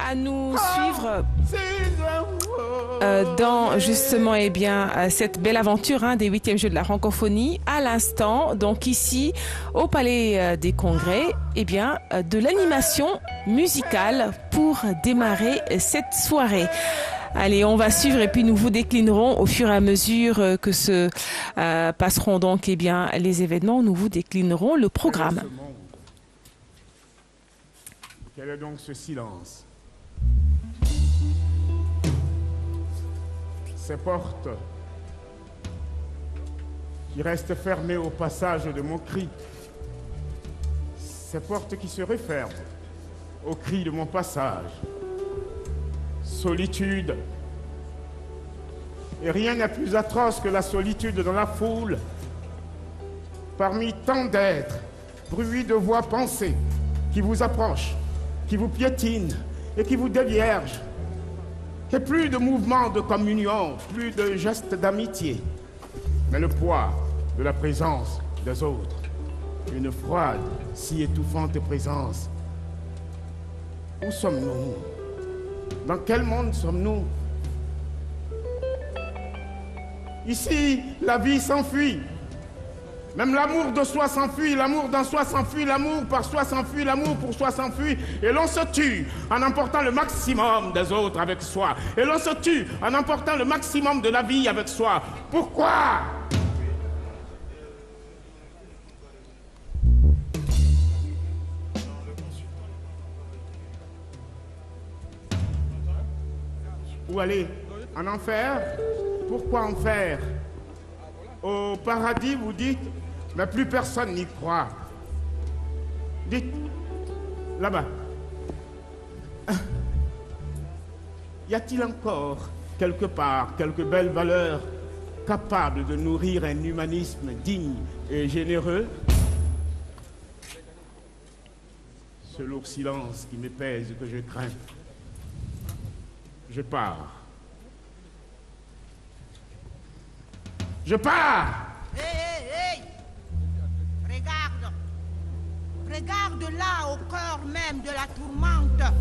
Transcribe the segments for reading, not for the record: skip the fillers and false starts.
À nous suivre dans justement cette belle aventure des 8e Jeux de la francophonie. À l'instant, donc ici au Palais des Congrès, de l'animation musicale pour démarrer cette soirée. Allez, on va suivre et puis nous vous déclinerons au fur et à mesure que se passeront donc les événements. Nous vous déclinerons le programme. Quel est donc ce silence? Ces portes qui restent fermées au passage de mon cri. Ces portes qui se referment au cri de mon passage. Solitude. Et rien n'est plus atroce que la solitude dans la foule. Parmi tant d'êtres, bruit de voix pensées qui vous approchent, qui vous piétinent et qui vous déviergent. Et plus de mouvements de communion, plus de gestes d'amitié, mais le poids de la présence des autres. Une froide, si étouffante présence. Où sommes-nous? Dans quel monde sommes-nous? Ici, la vie s'enfuit. Même l'amour de soi s'enfuit, l'amour d'en soi s'enfuit, l'amour par soi s'enfuit, l'amour pour soi s'enfuit. Et l'on se tue en emportant le maximum des autres avec soi. Et l'on se tue en emportant le maximum de la vie avec soi. Pourquoi? Où aller? En enfer? Pourquoi enfer? Au paradis, vous dites, mais plus personne n'y croit. Dites, là-bas, y a-t-il encore, quelque part, quelques belles valeurs capables de nourrir un humanisme digne et généreux? Ce lourd silence qui me pèse et que je crains. Je pars. Je pars! Hé, hé, hé! Regarde! Regarde là, au cœur même de la tourmente.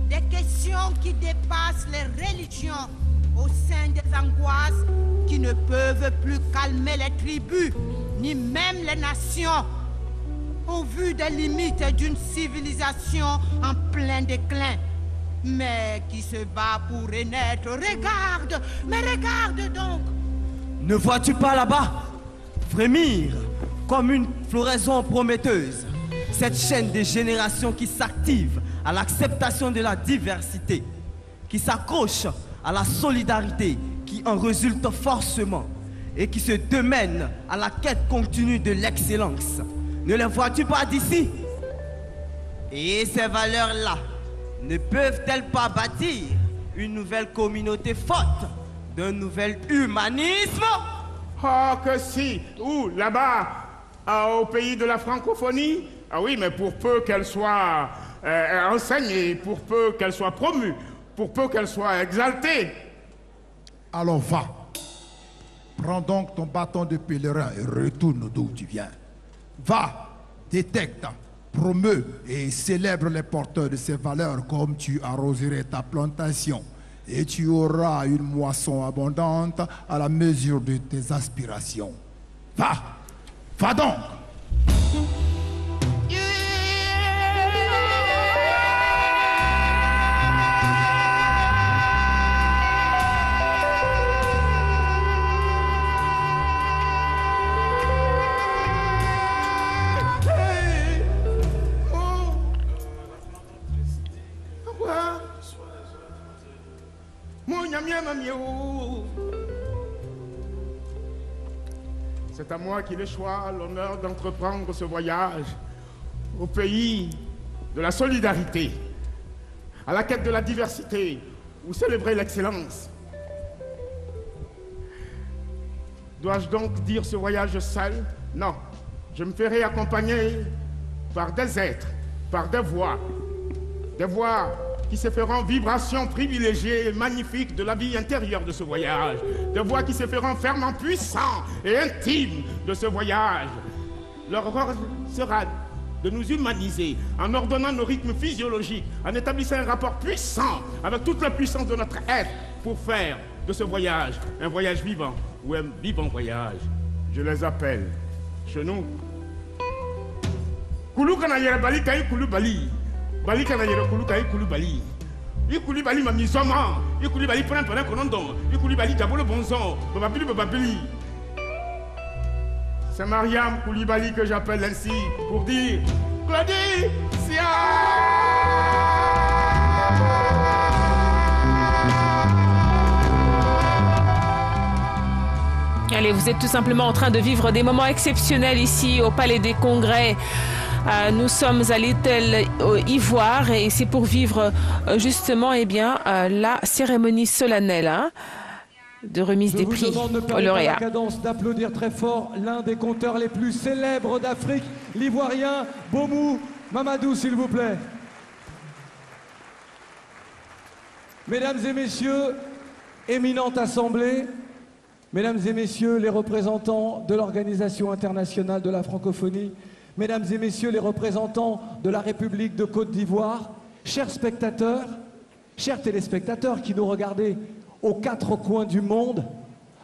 Des questions qui dépassent les religions, au sein des angoisses qui ne peuvent plus calmer les tribus, ni même les nations. Au vu des limites d'une civilisation en plein déclin, mais qui se bat pour renaître. Regarde! Mais regarde donc! Ne vois-tu pas là-bas frémir comme une floraison prometteuse cette chaîne des générations qui s'active à l'acceptation de la diversité, qui s'accroche à la solidarité qui en résulte forcément et qui se démène à la quête continue de l'excellence. Ne les vois-tu pas d'ici? Et ces valeurs-là ne peuvent-elles pas bâtir une nouvelle communauté forte, d'un nouvel humanisme? Oh, que si! Où? Là-bas, au pays de la francophonie? Ah oui, mais pour peu qu'elle soit enseignée, pour peu qu'elle soit promue, pour peu qu'elle soit exaltée. Alors va. Prends donc ton bâton de pèlerin et retourne d'où tu viens. Va, détecte, promeut et célèbre les porteurs de ces valeurs comme tu arroserais ta plantation. Et tu auras une moisson abondante à la mesure de tes aspirations. Va! Va donc! C'est à moi qu'il échoit l'honneur d'entreprendre ce voyage au pays de la solidarité, à la quête de la diversité, où célébrer l'excellence. Dois-je donc dire ce voyage seul? Non, je me ferai accompagner par des êtres, par des voix qui se feront vibration privilégiée et magnifique de la vie intérieure de ce voyage, des voix qui se feront ferment puissant et intime de ce voyage. Leur rôle sera de nous humaniser en ordonnant nos rythmes physiologiques, en établissant un rapport puissant avec toute la puissance de notre être pour faire de ce voyage un voyage vivant ou un vivant voyage. Je les appelle chez nous Koulou Kanayere Bali Kaï Koulou Bali. Bali Kanayere Koulou Kaï Koulou Bali. Koulou Bali Mamizoma. Koulou Bali Pren Pren Konondon. Koulou Bali Diabolo Bonzon. Bababili Bababili. C'est Mariam Koulibaly que j'appelle ainsi pour dire Claudie Sia. Allez, vous êtes tout simplement en train de vivre des moments exceptionnels ici au Palais des Congrès. Nous sommes à Little Ivoire et c'est pour vivre justement la cérémonie solennelle de remise des prix aux lauréats. La cadence d'applaudir très fort l'un des conteurs les plus célèbres d'Afrique, l'Ivoirien Bomou Mamadou, s'il vous plaît. Mesdames et messieurs, éminente assemblée, mesdames et messieurs les représentants de l'Organisation internationale de la francophonie, mesdames et messieurs les représentants de la République de Côte d'Ivoire, chers spectateurs, chers téléspectateurs qui nous regardez aux quatre coins du monde,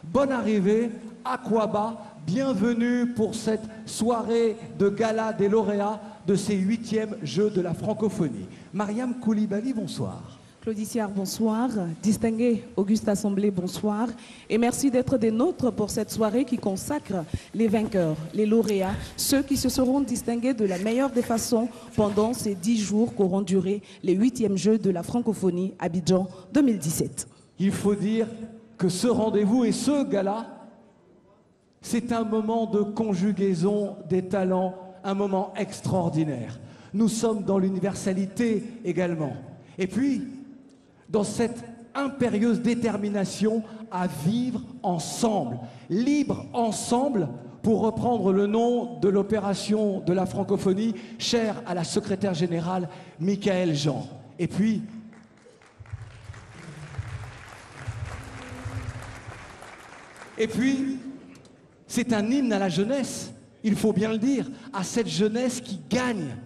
bonne arrivée, Akwaba, bienvenue pour cette soirée de gala des lauréats de ces 8e Jeux de la francophonie. Mariam Koulibaly, bonsoir. Claudie Siard, bonsoir. Distingué Auguste Assemblée, bonsoir. Et merci d'être des nôtres pour cette soirée qui consacre les vainqueurs, les lauréats, ceux qui se seront distingués de la meilleure des façons pendant ces 10 jours qu'auront duré les 8e Jeux de la francophonie Abidjan 2017. Il faut dire que ce rendez-vous et ce gala, c'est un moment de conjugaison des talents, un moment extraordinaire. Nous sommes dans l'universalité également. Et puis, dans cette impérieuse détermination à vivre ensemble, libre ensemble, pour reprendre le nom de l'opération de la francophonie, chère à la secrétaire générale Michaël Jean. Et puis, c'est un hymne à la jeunesse, il faut bien le dire, à cette jeunesse qui gagne,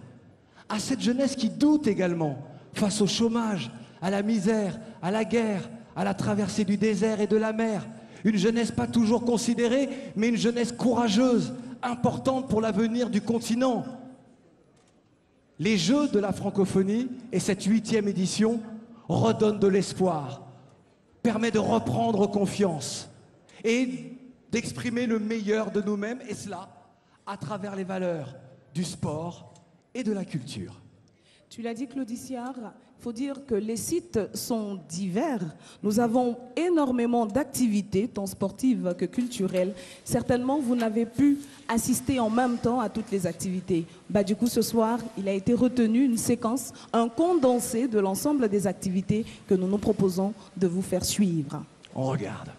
à cette jeunesse qui doute également, face au chômage, à la misère, à la guerre, à la traversée du désert et de la mer. Une jeunesse pas toujours considérée, mais une jeunesse courageuse, importante pour l'avenir du continent. Les Jeux de la francophonie et cette 8e édition redonnent de l'espoir, permet de reprendre confiance et d'exprimer le meilleur de nous-mêmes, et cela à travers les valeurs du sport et de la culture. Tu l'as dit, Claudie Siard, il faut dire que les sites sont divers. Nous avons énormément d'activités, tant sportives que culturelles. Certainement, vous n'avez pu assister en même temps à toutes les activités. Du coup, ce soir, il a été retenu une séquence, un condensé de l'ensemble des activités que nous nous proposons de vous faire suivre. On regarde.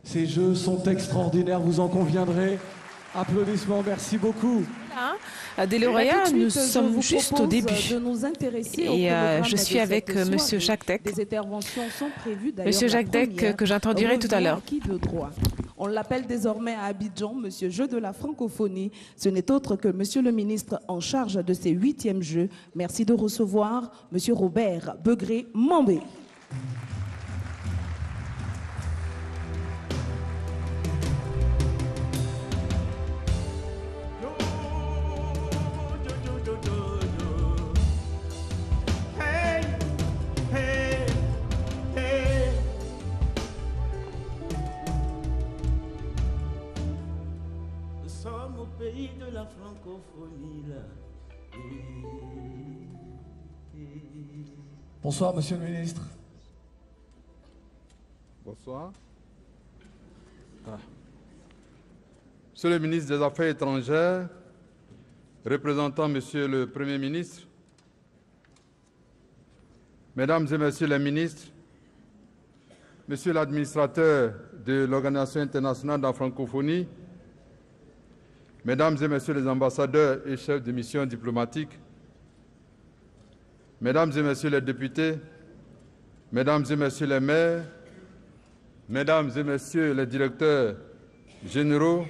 Ces jeux sont extraordinaires, vous en conviendrez. Applaudissements, merci beaucoup. Des lauréats, nous sommes juste au début. Et je suis avec Monsieur Jacques Deck. Monsieur Jacques Deck, que j'introduirai tout à l'heure. On l'appelle désormais à Abidjan, Monsieur Jeu de la francophonie. Ce n'est autre que Monsieur le ministre en charge de ces 8e Jeux. Merci de recevoir Monsieur Robert Begré-Mambé. De la francophonie là. Bonsoir, Monsieur le ministre. Bonsoir. Monsieur le ministre des Affaires étrangères, représentant Monsieur le Premier ministre, Mesdames et Messieurs les ministres, Monsieur l'administrateur de l'Organisation internationale de la francophonie, Mesdames et Messieurs les ambassadeurs et chefs de mission diplomatiques, Mesdames et Messieurs les députés, Mesdames et Messieurs les maires, Mesdames et Messieurs les directeurs généraux,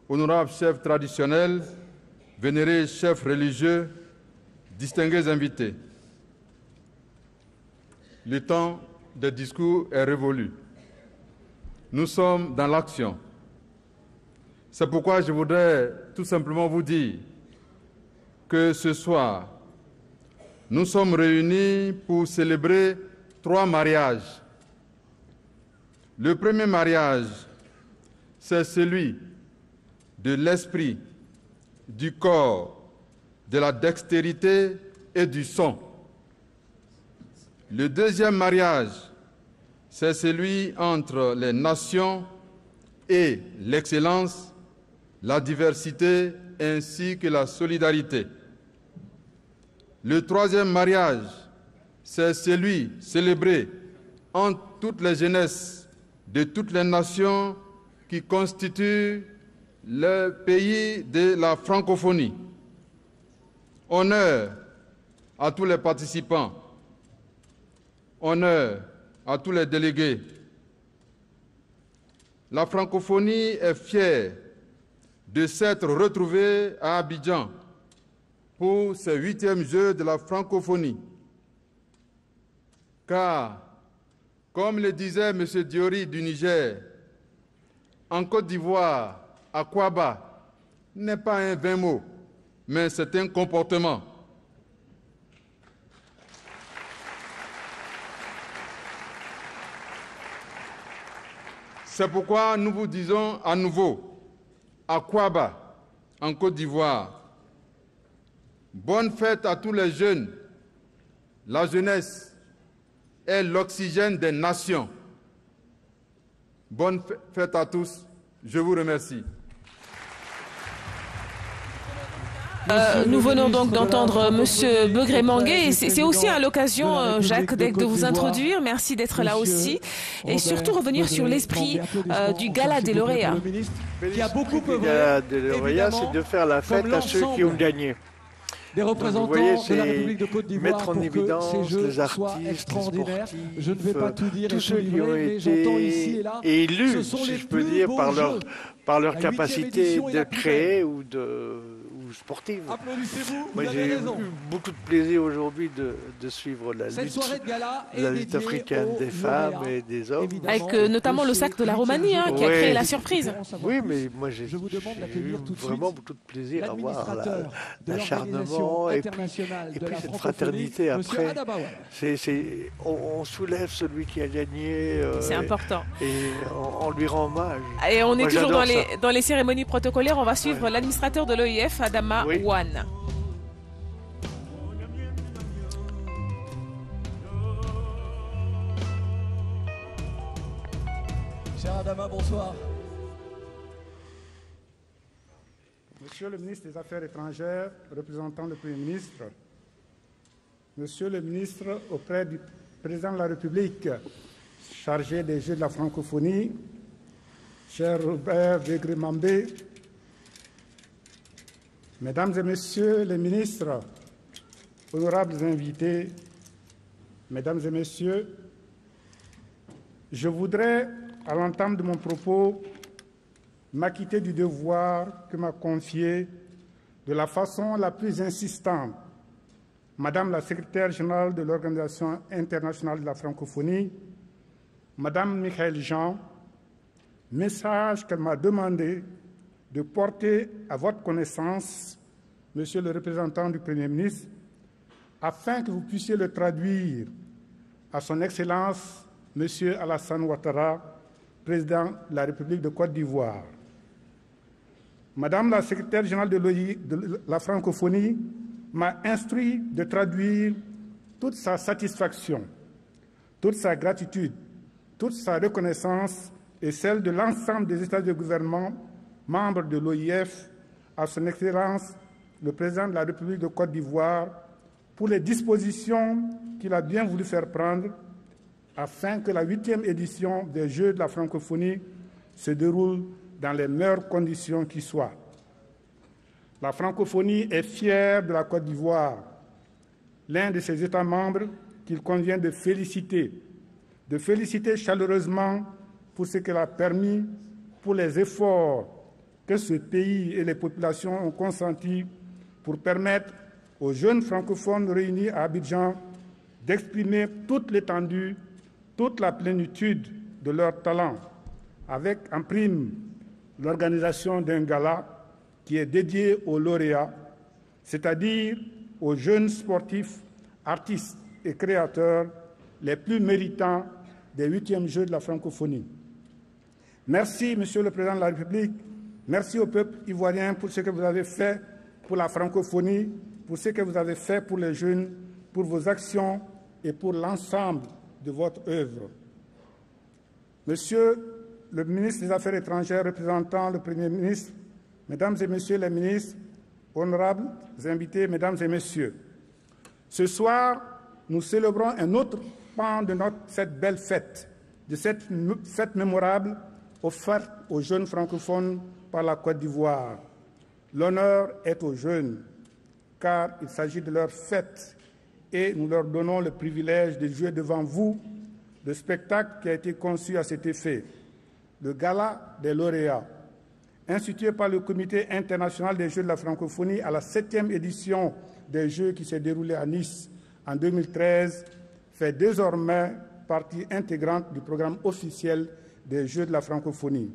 honorables chefs traditionnels, vénérés chefs religieux, distingués invités. Le temps des discours est révolu. Nous sommes dans l'action. C'est pourquoi je voudrais tout simplement vous dire que ce soir, nous sommes réunis pour célébrer 3 mariages. Le premier mariage, c'est celui de l'esprit, du corps, de la dextérité et du son. Le deuxième mariage, c'est celui entre les nations et l'excellence, la diversité ainsi que la solidarité. Le troisième mariage, c'est celui célébré entre toutes les jeunesses de toutes les nations qui constituent le pays de la francophonie. Honneur à tous les participants, honneur à tous les délégués. La francophonie est fière de s'être retrouvée à Abidjan pour ces 8e Jeux de la francophonie. Car, comme le disait M. Diori du Niger, en Côte d'Ivoire, Akwaba n'est pas un vain mot, mais c'est un comportement. C'est pourquoi nous vous disons à nouveau, à Kouaba, en Côte d'Ivoire, bonne fête à tous les jeunes. La jeunesse est l'oxygène des nations. Bonne fête à tous. Je vous remercie. Nous venons donc d'entendre M. Begré Mangué. C'est aussi à l'occasion, Jacques, de vous introduire. Merci d'être là aussi. Et surtout revenir sur l'esprit du Gala des lauréats. Qui a beaucoup Le Gala des lauréats, c'est de faire la fête à ceux qui ont gagné. Des représentants de la République de Côte d'Ivoire mettre en pour évidence que ces jeux les artistes, soient extraordinaires. Je ne vais pas tout dire tous et ceux tout qui livrer, ont mais j'entends ici et là, été élus, ce sont si les je peux plus dire, beaux par leur jeux. capacité La 8e édition est de la plus créer belle. ou sportive. Applaudissez-vous, Moi, vous j'ai avez eu raison. beaucoup de plaisir aujourd'hui de suivre la Cette soirée de gala est lutte dédiée africaine aux des femmes lauréats, et des hommes. Avec notamment le sac de la Roumanie qui a créé la surprise. Oui, mais moi j'ai eu vraiment beaucoup de plaisir à voir l'acharnement et puis cette fraternité après. On soulève celui qui a gagné. C'est important. Et on lui rend hommage. Et on est Moi, toujours j'adore dans les cérémonies protocolaires. On va suivre l'administrateur de l'OIF, Adama Wan. Cher Adama, bonsoir. Monsieur le ministre des Affaires étrangères, représentant le Premier ministre, Monsieur le ministre auprès du Président de la République, chargé des Jeux de la francophonie, cher Robert Begré-Mangué, Mesdames et Messieurs les ministres, honorables invités, Mesdames et Messieurs, je voudrais, à l'entame de mon propos, m'acquitter du devoir que m'a confié de la façon la plus insistante Madame la secrétaire générale de l'Organisation internationale de la francophonie, Madame Michaëlle Jean, message qu'elle m'a demandé de porter à votre connaissance, Monsieur le représentant du Premier ministre, afin que vous puissiez le traduire à Son Excellence, Monsieur Alassane Ouattara, président de la République de Côte d'Ivoire. Madame la secrétaire générale de la francophonie m'a instruit de traduire toute sa satisfaction, toute sa gratitude, toute sa reconnaissance et celle de l'ensemble des États de gouvernement membres de l'OIF à Son Excellence, le président de la République de Côte d'Ivoire, pour les dispositions qu'il a bien voulu faire prendre afin que la 8e édition des Jeux de la francophonie se déroule dans les meilleures conditions qui soient. La francophonie est fière de la Côte d'Ivoire, l'un de ses États membres qu'il convient de féliciter chaleureusement pour ce qu'elle a permis, pour les efforts que ce pays et les populations ont consentis pour permettre aux jeunes francophones réunis à Abidjan d'exprimer toute l'étendue, toute la plénitude de leurs talents, avec en prime l'organisation d'un gala qui est dédié aux lauréats, c'est-à-dire aux jeunes sportifs, artistes et créateurs les plus méritants des 8e Jeux de la francophonie. Merci, Monsieur le Président de la République, merci au peuple ivoirien pour ce que vous avez fait pour la francophonie, pour ce que vous avez fait pour les jeunes, pour vos actions et pour l'ensemble de votre œuvre. Monsieur le ministre des Affaires étrangères représentant le Premier ministre, Mesdames et Messieurs les ministres, honorables invités, Mesdames et Messieurs, ce soir, nous célébrons un autre pan de cette belle fête, de cette fête mémorable offerte aux jeunes francophones par la Côte d'Ivoire. L'honneur est aux jeunes, car il s'agit de leur fête et nous leur donnons le privilège de jouer devant vous le spectacle qui a été conçu à cet effet, le Gala des lauréats. Institué par le Comité international des Jeux de la francophonie à la 7e édition des Jeux qui s'est déroulée à Nice en 2013, fait désormais partie intégrante du programme officiel des Jeux de la francophonie.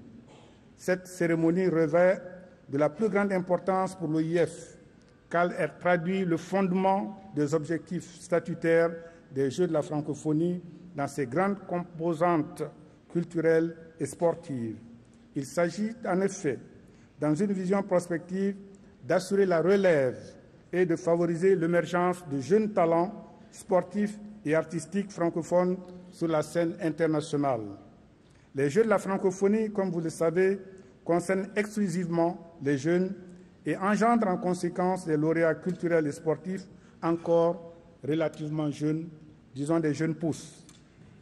Cette cérémonie revêt de la plus grande importance pour l'OIF, car elle traduit le fondement des objectifs statutaires des Jeux de la francophonie dans ses grandes composantes culturelle et sportive. Il s'agit en effet, dans une vision prospective, d'assurer la relève et de favoriser l'émergence de jeunes talents sportifs et artistiques francophones sur la scène internationale. Les Jeux de la francophonie, comme vous le savez, concernent exclusivement les jeunes et engendrent en conséquence des lauréats culturels et sportifs encore relativement jeunes, disons des jeunes pousses.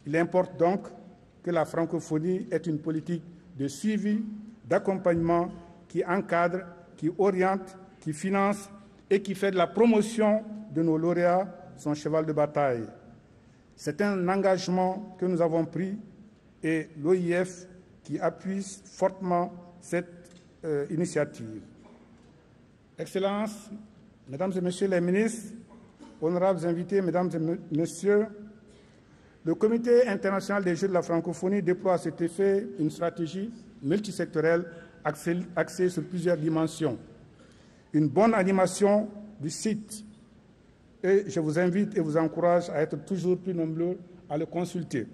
Il importe donc que la francophonie ait une politique de suivi, d'accompagnement qui encadre, qui oriente, qui finance et qui fait de la promotion de nos lauréats son cheval de bataille. C'est un engagement que nous avons pris et l'OIF qui appuie fortement cette initiative. Excellences, Mesdames et Messieurs les ministres, honorables invités, Mesdames et Messieurs, le Comité international des Jeux de la francophonie déploie à cet effet une stratégie multisectorielle axée sur plusieurs dimensions. Une bonne animation du site, et je vous invite et vous encourage à être toujours plus nombreux à le consulter.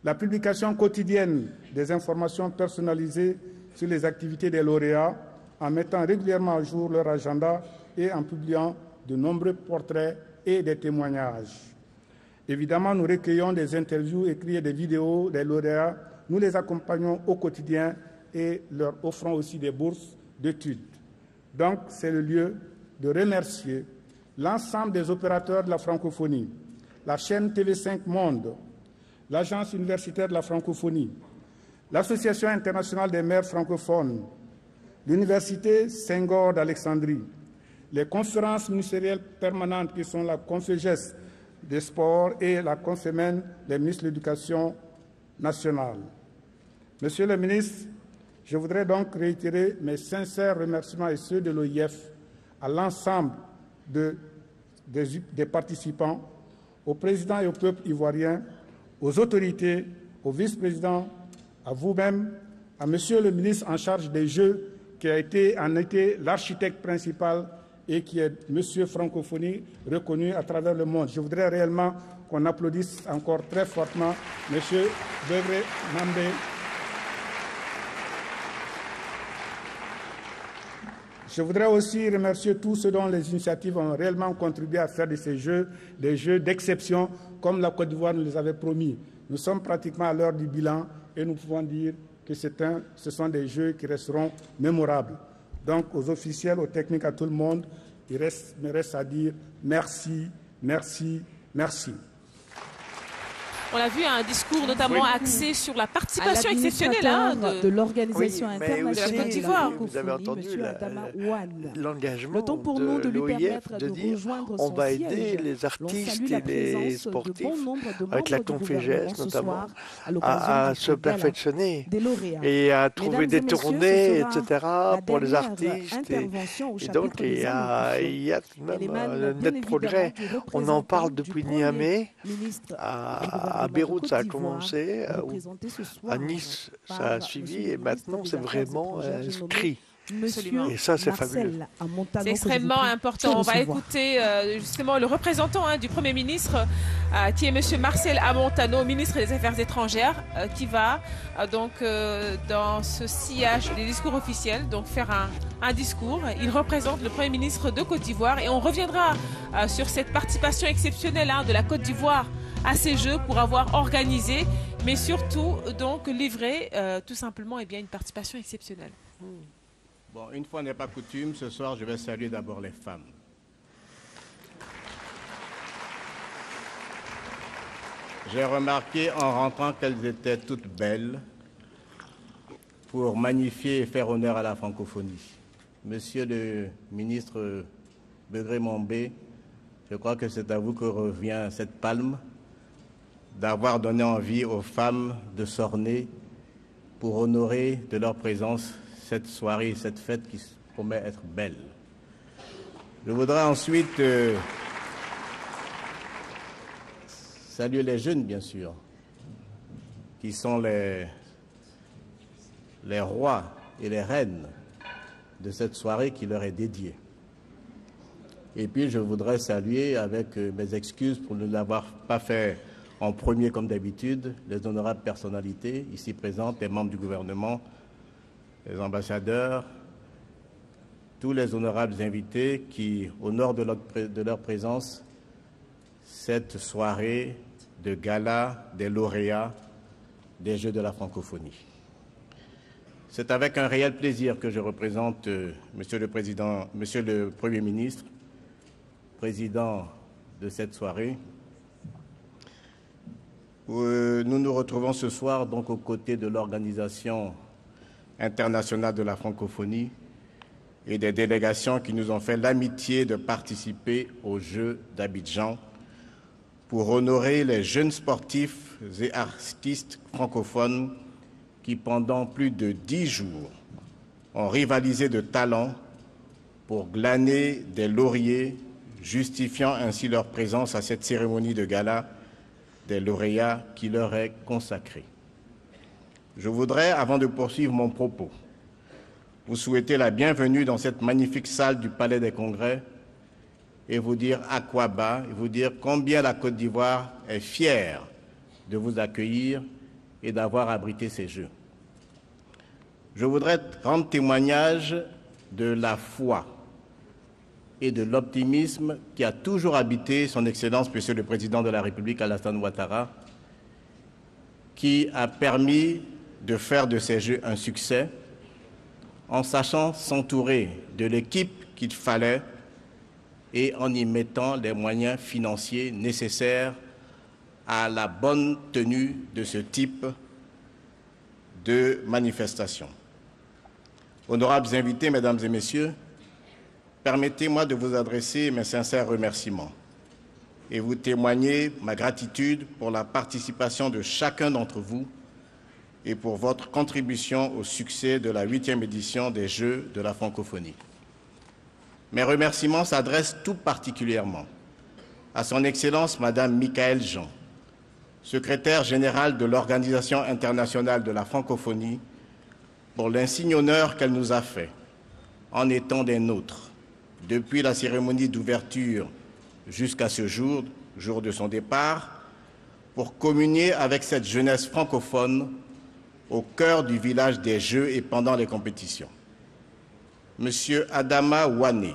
La publication quotidienne des informations personnalisées sur les activités des lauréats, en mettant régulièrement à jour leur agenda et en publiant de nombreux portraits et des témoignages. Évidemment, nous recueillons des interviews écrites et des vidéos des lauréats. Nous les accompagnons au quotidien et leur offrons aussi des bourses d'études. Donc, c'est le lieu de remercier l'ensemble des opérateurs de la francophonie, la chaîne TV5 Monde, l'Agence universitaire de la francophonie, l'Association internationale des maires francophones, l'Université Senghor d'Alexandrie, les conférences ministérielles permanentes qui sont la Conféges des sports et la Confémen des ministres de l'Éducation nationale. Monsieur le ministre, je voudrais donc réitérer mes sincères remerciements et ceux de l'OIF à l'ensemble des participants, au président et au peuple ivoirien, aux autorités, aux vice-présidents, à vous-même, à monsieur le ministre en charge des Jeux, qui a été l'architecte principal et qui est monsieur francophonie reconnu à travers le monde. Je voudrais réellement qu'on applaudisse encore très fortement monsieur Begré Nambé. Je voudrais aussi remercier tous ceux dont les initiatives ont réellement contribué à faire de ces Jeux des Jeux d'exception, comme la Côte d'Ivoire nous les avait promis. Nous sommes pratiquement à l'heure du bilan et nous pouvons dire que ce sont des Jeux qui resteront mémorables. Donc, aux officiels, aux techniques, à tout le monde, il me reste à dire merci, merci, merci. On a vu un discours notamment axé sur la participation exceptionnelle de l'Organisation internationale de la Côte d'Ivoire. Vous avez entendu l'engagement de l'OIF de dire on va aider les artistes et les sportifs, avec la Conféges notamment, à se perfectionner et à trouver des tournées, etc. pour les artistes. Et donc il y a tout de même un net progrès. On en parle depuis Niamey, à Beyrouth, ça a commencé, à Nice, ça a suivi, et maintenant, c'est vraiment inscrit. Et ça, c'est fabuleux. C'est extrêmement important. On va écouter justement le représentant du Premier ministre, qui est M. Marcel Amontano, ministre des Affaires étrangères, qui va donc dans ce sillage des discours officiels, donc faire un discours. Il représente le Premier ministre de Côte d'Ivoire et on reviendra sur cette participation exceptionnelle de la Côte d'Ivoire à ces Jeux pour avoir organisé, mais surtout donc livré tout simplement une participation exceptionnelle. Bon, une fois n'est pas coutume, ce soir je vais saluer d'abord les femmes. J'ai remarqué en rentrant qu'elles étaient toutes belles pour magnifier et faire honneur à la francophonie. Monsieur le ministre Begré Nambé, je crois que c'est à vous que revient cette palme d'avoir donné envie aux femmes de s'orner pour honorer de leur présence cette soirée, cette fête qui promet être belle. Je voudrais ensuite saluer les jeunes, bien sûr, qui sont les rois et les reines de cette soirée qui leur est dédiée. Et puis je voudrais saluer, avec mes excuses pour ne l'avoir pas fait En premier, comme d'habitude, les honorables personnalités ici présentes, les membres du gouvernement, les ambassadeurs, tous les honorables invités qui honorent de leur présence cette soirée de gala des lauréats des Jeux de la francophonie. C'est avec un réel plaisir que je représente Monsieur le Premier ministre, président de cette soirée. Nous nous retrouvons ce soir donc aux côtés de l'Organisation internationale de la francophonie et des délégations qui nous ont fait l'amitié de participer aux Jeux d'Abidjan pour honorer les jeunes sportifs et artistes francophones qui, pendant plus de 10 jours, ont rivalisé de talent pour glaner des lauriers, justifiant ainsi leur présence à cette cérémonie de gala des lauréats qui leur est consacrée. Je voudrais, avant de poursuivre mon propos, vous souhaiter la bienvenue dans cette magnifique salle du Palais des Congrès et vous dire Akwaba, et vous dire combien la Côte d'Ivoire est fière de vous accueillir et d'avoir abrité ces Jeux. Je voudrais rendre témoignage de la foi et de l'optimisme qui a toujours habité son Excellence, Monsieur le Président de la République, Alassane Ouattara, qui a permis de faire de ces Jeux un succès en sachant s'entourer de l'équipe qu'il fallait et en y mettant les moyens financiers nécessaires à la bonne tenue de ce type de manifestation. Honorables invités, Mesdames et Messieurs, permettez-moi de vous adresser mes sincères remerciements et vous témoigner ma gratitude pour la participation de chacun d'entre vous et pour votre contribution au succès de la 8e édition des Jeux de la francophonie. Mes remerciements s'adressent tout particulièrement à Son Excellence Madame Michaëlle Jean, secrétaire générale de l'Organisation internationale de la francophonie, pour l'insigne honneur qu'elle nous a fait en étant des nôtres, depuis la cérémonie d'ouverture jusqu'à ce jour, jour de son départ, pour communier avec cette jeunesse francophone au cœur du village des Jeux et pendant les compétitions. Monsieur Adama Ouane,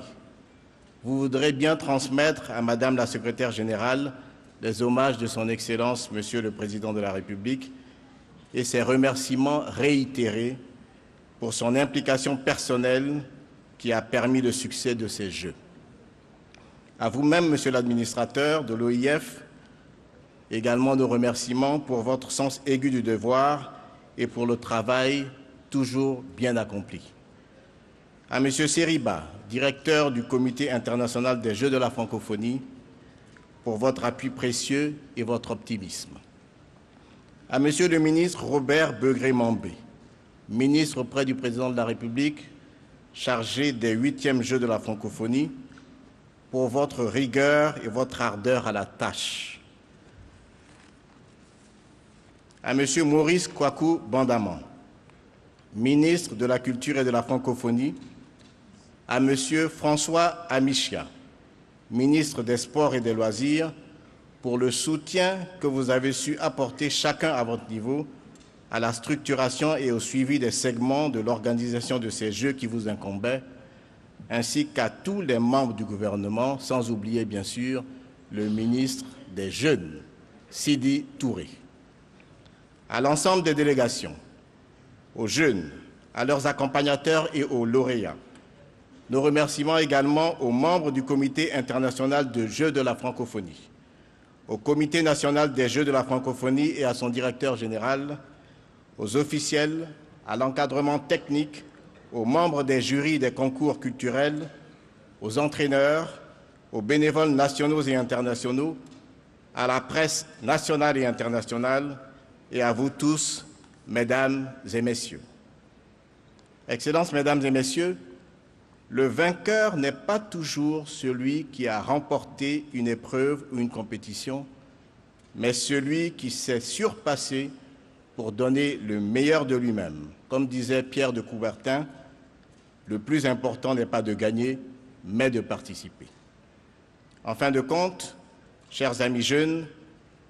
vous voudrez bien transmettre à Madame la secrétaire générale les hommages de Son Excellence, Monsieur le Président de la République, et ses remerciements réitérés pour son implication personnelle qui a permis le succès de ces Jeux. À vous-même, Monsieur l'administrateur de l'OIF, également nos remerciements pour votre sens aigu du devoir et pour le travail toujours bien accompli. À Monsieur Seriba, directeur du Comité international des Jeux de la francophonie, pour votre appui précieux et votre optimisme. À Monsieur le ministre Robert Begré-Mambé, ministre auprès du Président de la République, chargé des 8e Jeux de la francophonie, pour votre rigueur et votre ardeur à la tâche. À Monsieur Maurice Kwaku Bandaman, ministre de la Culture et de la francophonie, à Monsieur François Amichia, ministre des Sports et des Loisirs, pour le soutien que vous avez su apporter chacun à votre niveau à la structuration et au suivi des segments de l'organisation de ces Jeux qui vous incombaient, ainsi qu'à tous les membres du gouvernement, sans oublier bien sûr le ministre des Jeunes, Sidi Touré. À l'ensemble des délégations, aux jeunes, à leurs accompagnateurs et aux lauréats, nos remerciements également aux membres du Comité international des Jeux de la francophonie, au Comité national des Jeux de la francophonie et à son directeur général, aux officiels, à l'encadrement technique, aux membres des jurys des concours culturels, aux entraîneurs, aux bénévoles nationaux et internationaux, à la presse nationale et internationale, et à vous tous, Mesdames et Messieurs. Excellences, Mesdames et Messieurs, le vainqueur n'est pas toujours celui qui a remporté une épreuve ou une compétition, mais celui qui s'est surpassé pour donner le meilleur de lui-même. Comme disait Pierre de Coubertin, le plus important n'est pas de gagner, mais de participer. En fin de compte, chers amis jeunes,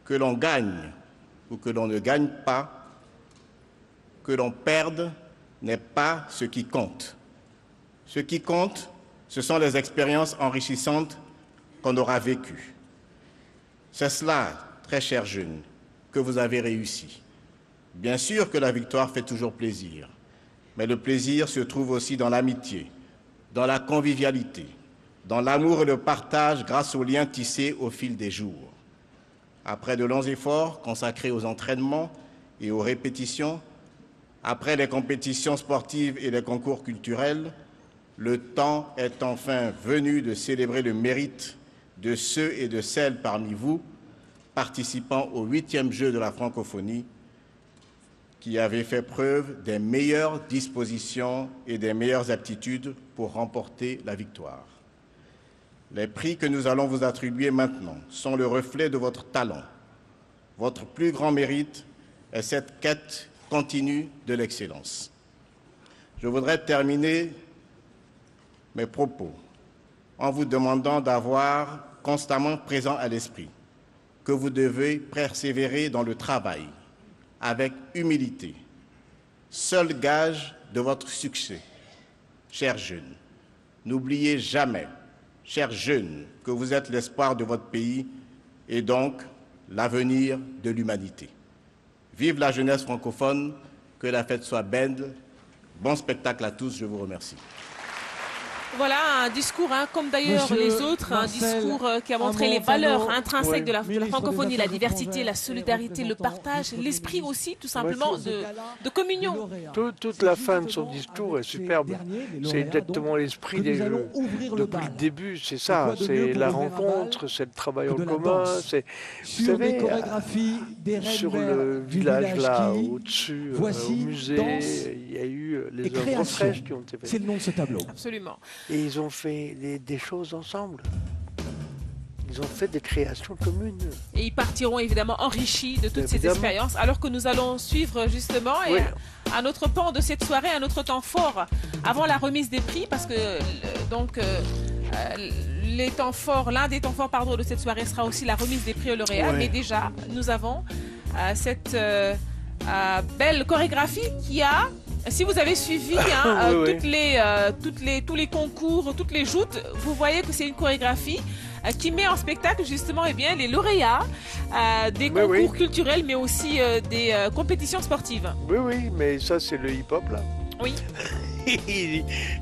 que l'on gagne ou que l'on ne gagne pas, que l'on perde n'est pas ce qui compte. Ce qui compte, ce sont les expériences enrichissantes qu'on aura vécues. C'est cela, très chers jeunes, que vous avez réussi. Bien sûr que la victoire fait toujours plaisir, mais le plaisir se trouve aussi dans l'amitié, dans la convivialité, dans l'amour et le partage grâce aux liens tissés au fil des jours. Après de longs efforts consacrés aux entraînements et aux répétitions, après les compétitions sportives et les concours culturels, le temps est enfin venu de célébrer le mérite de ceux et de celles parmi vous participant au 8e jeu de la francophonie qui avaient fait preuve des meilleures dispositions et des meilleures aptitudes pour remporter la victoire. Les prix que nous allons vous attribuer maintenant sont le reflet de votre talent. Votre plus grand mérite est cette quête continue de l'excellence. Je voudrais terminer mes propos en vous demandant d'avoir constamment présent à l'esprit que vous devez persévérer dans le travail avec humilité, seul gage de votre succès. Chers jeunes, n'oubliez jamais, chers jeunes, que vous êtes l'espoir de votre pays et donc l'avenir de l'humanité. Vive la jeunesse francophone, que la fête soit belle. Bon spectacle à tous, je vous remercie. Voilà un discours, comme d'ailleurs les autres, un discours qui a montré les valeurs intrinsèques de la francophonie, la diversité, la solidarité, le partage, l'esprit aussi, tout simplement, de communion. Toute la fin de son discours est superbe. C'est exactement l'esprit depuis le début, c'est ça, c'est la rencontre, c'est le travail en commun, c'est, vous savez, sur le village là, au-dessus, au musée, il y a eu les œuvres fraîches qui ont été faites. C'est le nom de ce tableau. Absolument. Et ils ont fait des choses ensemble. Ils ont fait des créations communes. Et ils partiront évidemment enrichis de toutes ces expériences, alors que nous allons suivre justement un autre pan de cette soirée, un autre temps fort avant la remise des prix, parce que les temps forts, l'un des temps forts de cette soirée sera aussi la remise des prix aux lauréats. Mais déjà, nous avons cette belle chorégraphie qui a... Si vous avez suivi tous les concours, toutes les joutes, vous voyez que c'est une chorégraphie qui met en spectacle justement les lauréats des concours culturels, mais aussi des compétitions sportives. Oui, mais ça c'est le hip-hop là. Oui.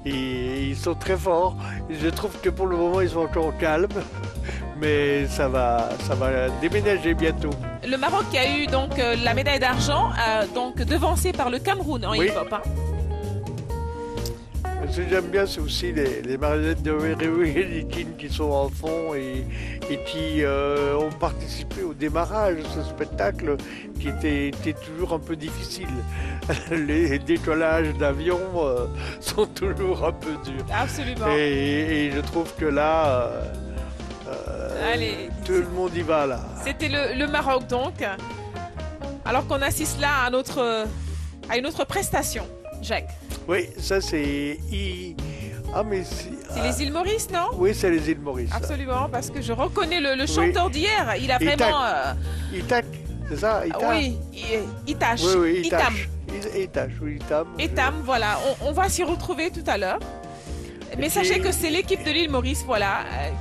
Ils sont très forts. Je trouve que pour le moment ils sont encore calmes, mais ça va déménager bientôt. Le Maroc qui a eu donc la médaille d'argent, donc devancé par le Cameroun en hip-hop. Ce que j'aime bien, c'est aussi les marionnettes de Wéréwé qui sont en fond et qui ont participé au démarrage de ce spectacle qui était toujours un peu difficile. Les décollages d'avions sont toujours un peu durs. Absolument. Et je trouve que là, tout le monde y va là. C'était le Maroc donc. Alors qu'on assiste là à une autre prestation, Jacques. Oui, ça c'est... c'est les îles Maurice, non? Oui, c'est les îles Maurice. Absolument, parce que je reconnais le chanteur d'hier. Il a vraiment... Itak, c'est ça? Oui, Itache. Oui, Itam. Itam, voilà. On va s'y retrouver tout à l'heure. Mais sachez que c'est l'équipe de l'île Maurice,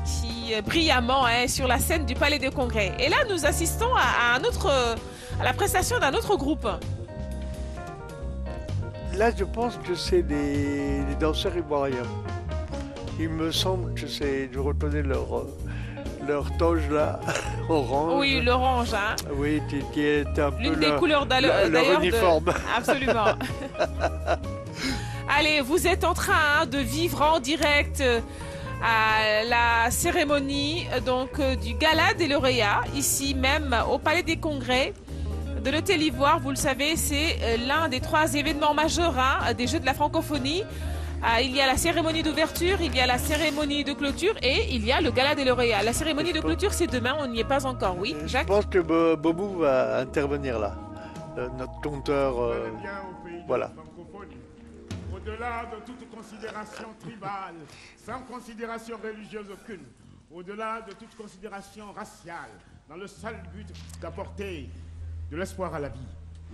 qui brillamment sur la scène du Palais des Congrès. Et là, nous assistons à la prestation d'un autre groupe. Là, je pense que c'est des danseurs ivoiriens. Il me semble que je reconnais leur toge là, orange. Oui, l'orange. Oui, qui est un peu l'une des couleurs leur uniforme. Absolument. Allez, vous êtes en train de vivre en direct la cérémonie du Gala des lauréats, ici même au Palais des Congrès de l'Hôtel Ivoire. Vous le savez, c'est l'un des 3 événements majeurs des Jeux de la francophonie. Il y a la cérémonie d'ouverture, il y a la cérémonie de clôture et il y a le Gala des lauréats. La cérémonie de clôture, c'est demain, on n'y est pas encore. Oui, Jacques? Je pense que Bobou va intervenir là, notre compteur. Voilà. Au-delà de toute considération tribale, sans considération religieuse aucune, au-delà de toute considération raciale, dans le seul but d'apporter de l'espoir à la vie,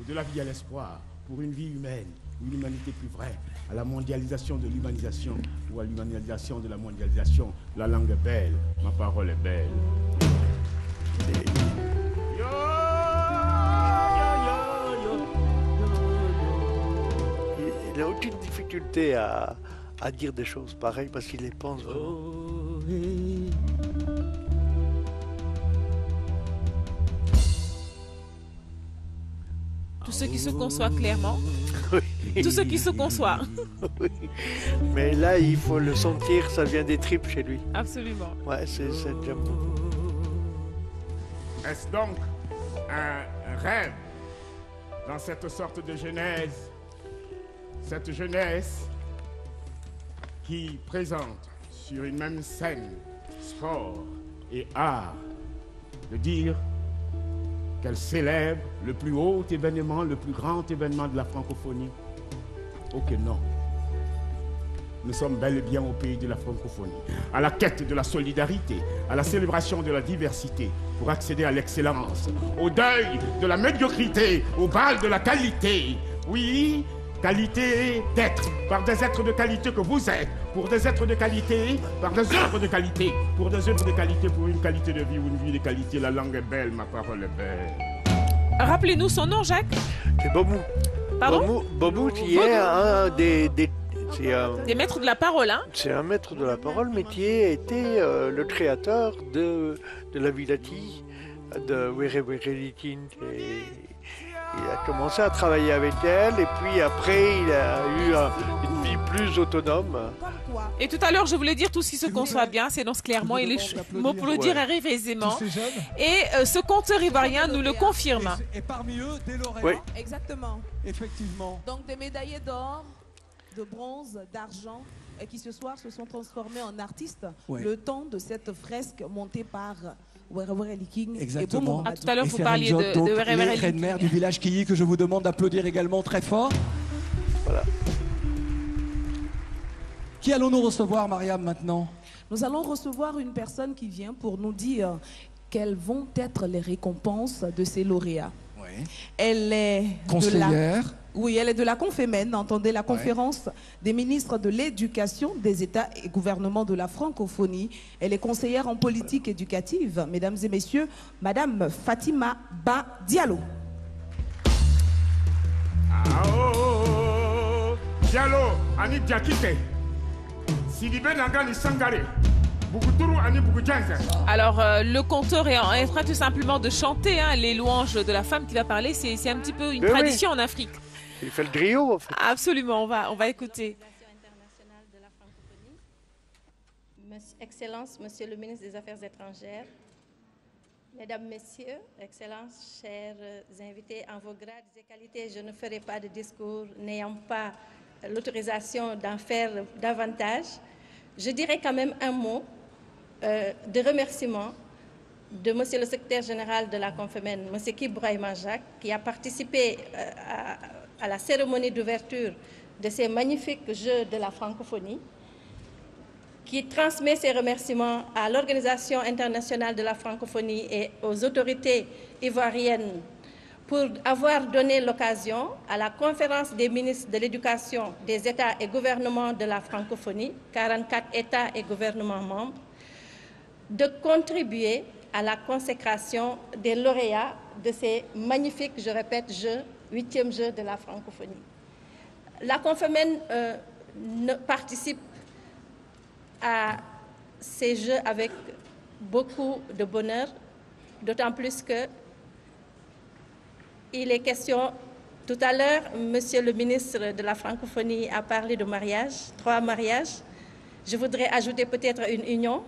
ou de la vie à l'espoir, pour une vie humaine, une humanité plus vraie, à la mondialisation de l'humanisation, ou à l'humanisation de la mondialisation. La langue est belle, ma parole est belle. Il n'a aucune difficulté à dire des choses pareilles parce qu'il les pense vraiment. Tout ce qui se conçoit clairement. Oui. Tout ce qui se conçoit. Oui. Mais là, il faut le sentir, ça vient des tripes chez lui. Absolument. Ouais, j'aime beaucoup. Est-ce donc un rêve dans cette sorte de genèse, cette jeunesse qui présente sur une même scène sport et art, de dire qu'elle célèbre le plus haut événement, le plus grand événement de la francophonie? Ok, non. Nous sommes bel et bien au pays de la francophonie, à la quête de la solidarité, à la célébration de la diversité, pour accéder à l'excellence, au deuil de la médiocrité, au bal de la qualité. Oui, qualité d'être, par des êtres de qualité que vous êtes, pour des êtres de qualité, par des œuvres de qualité, pour des œuvres de qualité, pour une qualité de vie ou une vie de qualité. La langue est belle, ma parole est belle. Rappelez-nous son nom, Jacques. C'est Bobou. Pardon? Bobou, qui est un des maîtres de la parole, hein? C'est un maître de la parole, mais qui a été le créateur de la Vilati, de Wéré-Wéré-Litine. Il a commencé à travailler avec elle, et puis après, il a eu une vie plus autonome. Et tout à l'heure, je voulais dire tout ce qui se conçoit bien, s'énonce clairement, et les mots pour le dire arrivent aisément. Et ce conteur ivoirien nous le confirme. Et parmi eux, des lauréats. Oui. Exactement. Effectivement. Donc des médaillés d'or, de bronze, d'argent, et qui ce soir se sont transformés en artistes le temps de cette fresque montée par Wéré Liking. Exactement. Tout à l'heure, vous parliez de Wéré les reines-mères du village Kiyi, que je vous demande d'applaudir également très fort. Voilà. Qui allons-nous recevoir, Mariam, maintenant? Nous allons recevoir une personne qui vient pour nous dire quelles vont être les récompenses de ces lauréats. Oui. Elle est conseillère. Oui, elle est de la Confémen, entendez, la conférence des ministres de l'éducation des États et gouvernements de la francophonie. Elle est conseillère en politique éducative, mesdames et messieurs, Madame Fatima Ba Diallo. Diallo, Ani Diakite, Sidibé Nangani Sangare. Alors, le conteur est en train tout simplement de chanter les louanges de la femme qui va parler. C'est un petit peu une tradition en Afrique. Il fait le griot, en fait. Absolument, on va écouter. Excellence, Monsieur le ministre des Affaires étrangères, Mesdames, Messieurs, Excellences, chers invités, en vos grades et qualités, je ne ferai pas de discours n'ayant pas l'autorisation d'en faire davantage. Je dirais quand même un mot de remerciement de Monsieur le secrétaire général de la Confémen, Monsieur Kibrahima Jacques, qui a participé à la cérémonie d'ouverture de ces magnifiques Jeux de la francophonie, qui transmet ses remerciements à l'Organisation internationale de la francophonie et aux autorités ivoiriennes pour avoir donné l'occasion à la conférence des ministres de l'éducation des États et gouvernements de la francophonie, 44 États et gouvernements membres, de contribuer à la consécration des lauréats de ces magnifiques, je répète, Jeux, 8e Jeux de la francophonie. La Confémen participe à ces Jeux avec beaucoup de bonheur, d'autant plus que il est question, tout à l'heure, Monsieur le ministre de la francophonie a parlé de mariage, 3 mariages. Je voudrais ajouter peut-être une union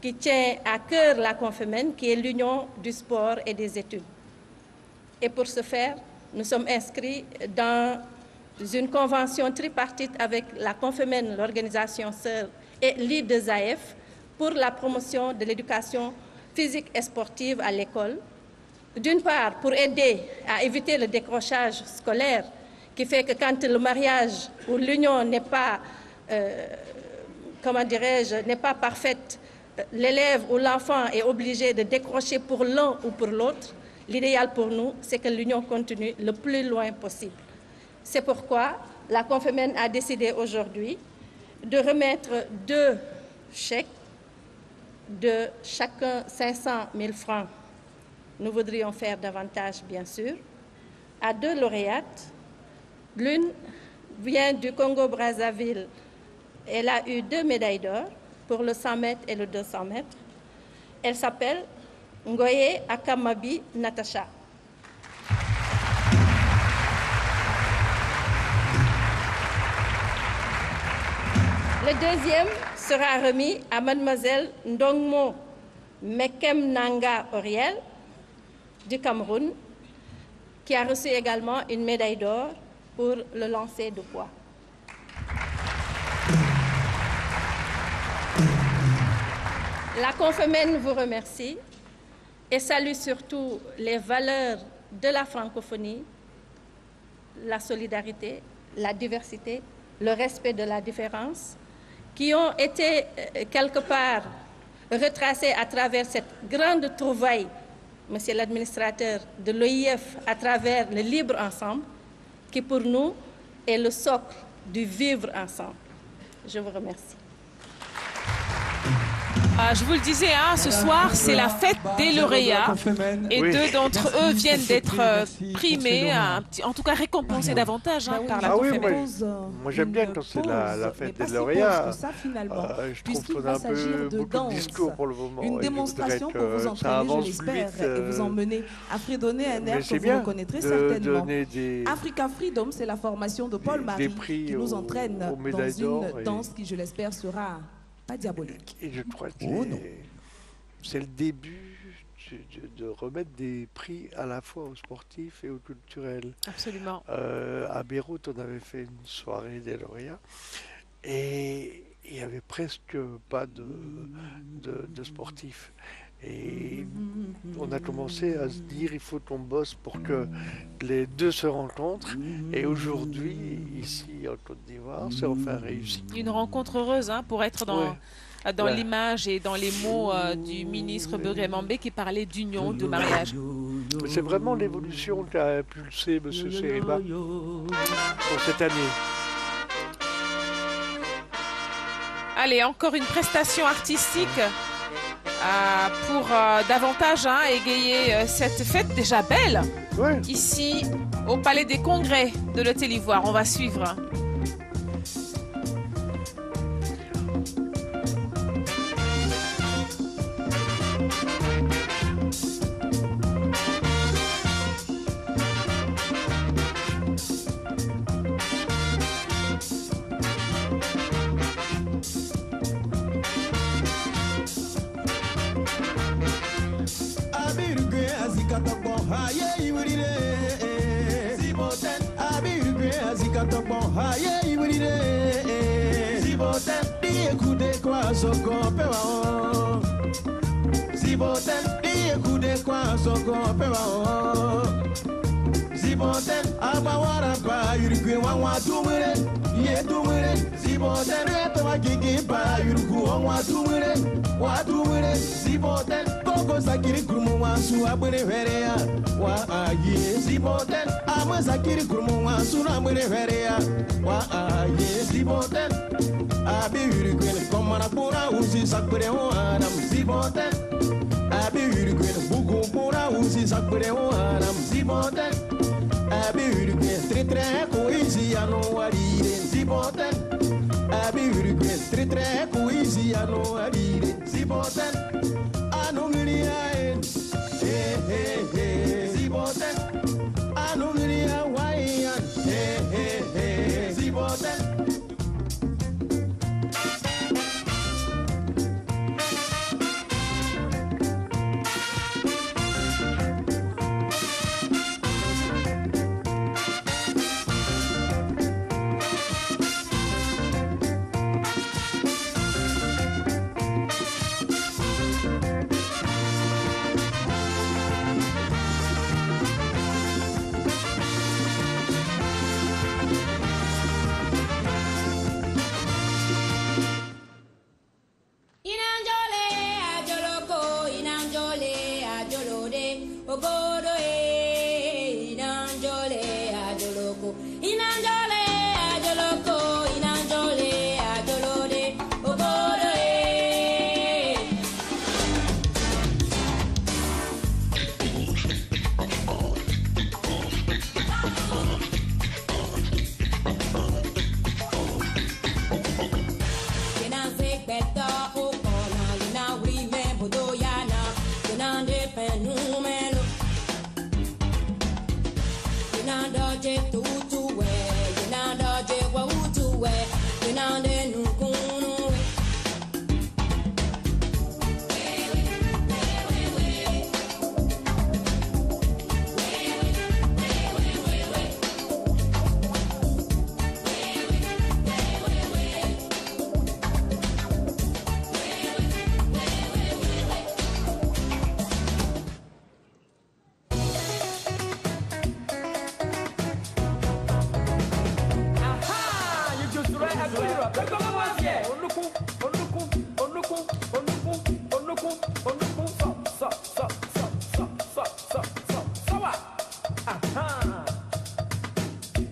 qui tient à cœur la Confémen, qui est l'union du sport et des études. Et pour ce faire, nous sommes inscrits dans une convention tripartite avec la Confémen, l'organisation sœur, et l'IDESAF pour la promotion de l'éducation physique et sportive à l'école. D'une part, pour aider à éviter le décrochage scolaire, qui fait que quand le mariage ou l'union n'est pas, comment dirais-je, n'est pas parfaite, l'élève ou l'enfant est obligé de décrocher pour l'un ou pour l'autre, l'idéal pour nous, c'est que l'union continue le plus loin possible. C'est pourquoi la Confémène a décidé aujourd'hui de remettre 2 chèques de chacun 500 000 francs. Nous voudrions faire davantage, bien sûr, à 2 lauréates. L'une vient du Congo-Brazzaville. Elle a eu 2 médailles d'or pour le 100 mètres et le 200 mètres. Elle s'appelle Ngoye Akamabi Natacha. Le deuxième sera remis à mademoiselle Ndongmo Mekem Nanga Oriel du Cameroun, qui a reçu également une médaille d'or pour le lancer de poids. La Confémène vous remercie et salue surtout les valeurs de la francophonie, la solidarité, la diversité, le respect de la différence, qui ont été quelque part retracés à travers cette grande trouvaille, monsieur l'administrateur, de l'OIF à travers le Libre Ensemble, qui pour nous est le socle du vivre ensemble. Je vous remercie. Je vous le disais, ce soir, c'est la fête des lauréats. Et 2 d'entre eux viennent d'être primés, en tout cas récompensés davantage par la Confémène. Moi, j'aime bien quand c'est la fête des lauréats. Je trouve qu'on a un peu beaucoup de discours pour le moment. Une démonstration pour vous entraîner, je l'espère, et vous emmener à fredonner un air que vous reconnaîtrez certainement. Africa Freedom, c'est la formation de Paul Marie qui nous entraîne dans une danse qui, je l'espère, sera pas diabolique. Et je crois que c'est le début de remettre des prix à la fois aux sportifs et aux culturels. Absolument. À Beyrouth, on avait fait une soirée des lauréats et il n'y avait presque pas de sportifs. Et on a commencé à se dire il faut qu'on bosse pour que les 2 se rencontrent. Et aujourd'hui, ici en Côte d'Ivoire, c'est enfin réussi. Une rencontre heureuse pour être dans l'image et dans les mots du ministre Begré Mambé qui parlait d'union, de mariage. C'est vraiment l'évolution qu'a impulsé M. Seriba pour cette année. Allez, encore une prestation artistique pour davantage égayer cette fête déjà belle. Ici, au Palais des Congrès de l'Hôtel-Ivoire. On va suivre. Ziboten amawara ba yurikwe wanwa tumure ye tumure ziboten reto magigi ba yurku wanwa tumure wa tumure ziboten koko sakiri kurumu wansu abure verea wa aye ziboten ama sakiri kurumu wansu abure verea wa aye ziboten abi yurikwe komara pura usi sakure wanam ziboten abi yurikwe buku pura usi sakure wanam ziboten abi yurikwe tritre kuizi anu arire ziboten abi yurikwe tritre kuizi anu arire ziboten anu ngiriae he he he ziboten anu ngiria waian he he he ziboten.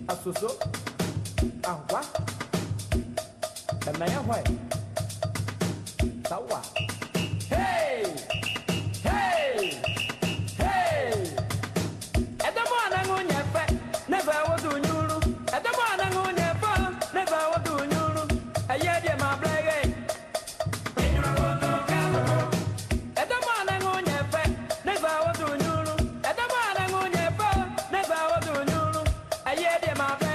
Asoso, Angwa, Tamaya Way, Tawa. Hey! Hey! Hey! Edamana Ngunyefe, never would do Nuru. Edamana Ngunyefe, never would do Nuru. A year, my blade. Edamana Ngunyefe, never would do Nuru. Edamana Ngunyefe, never would do Nuru. A year, my blade.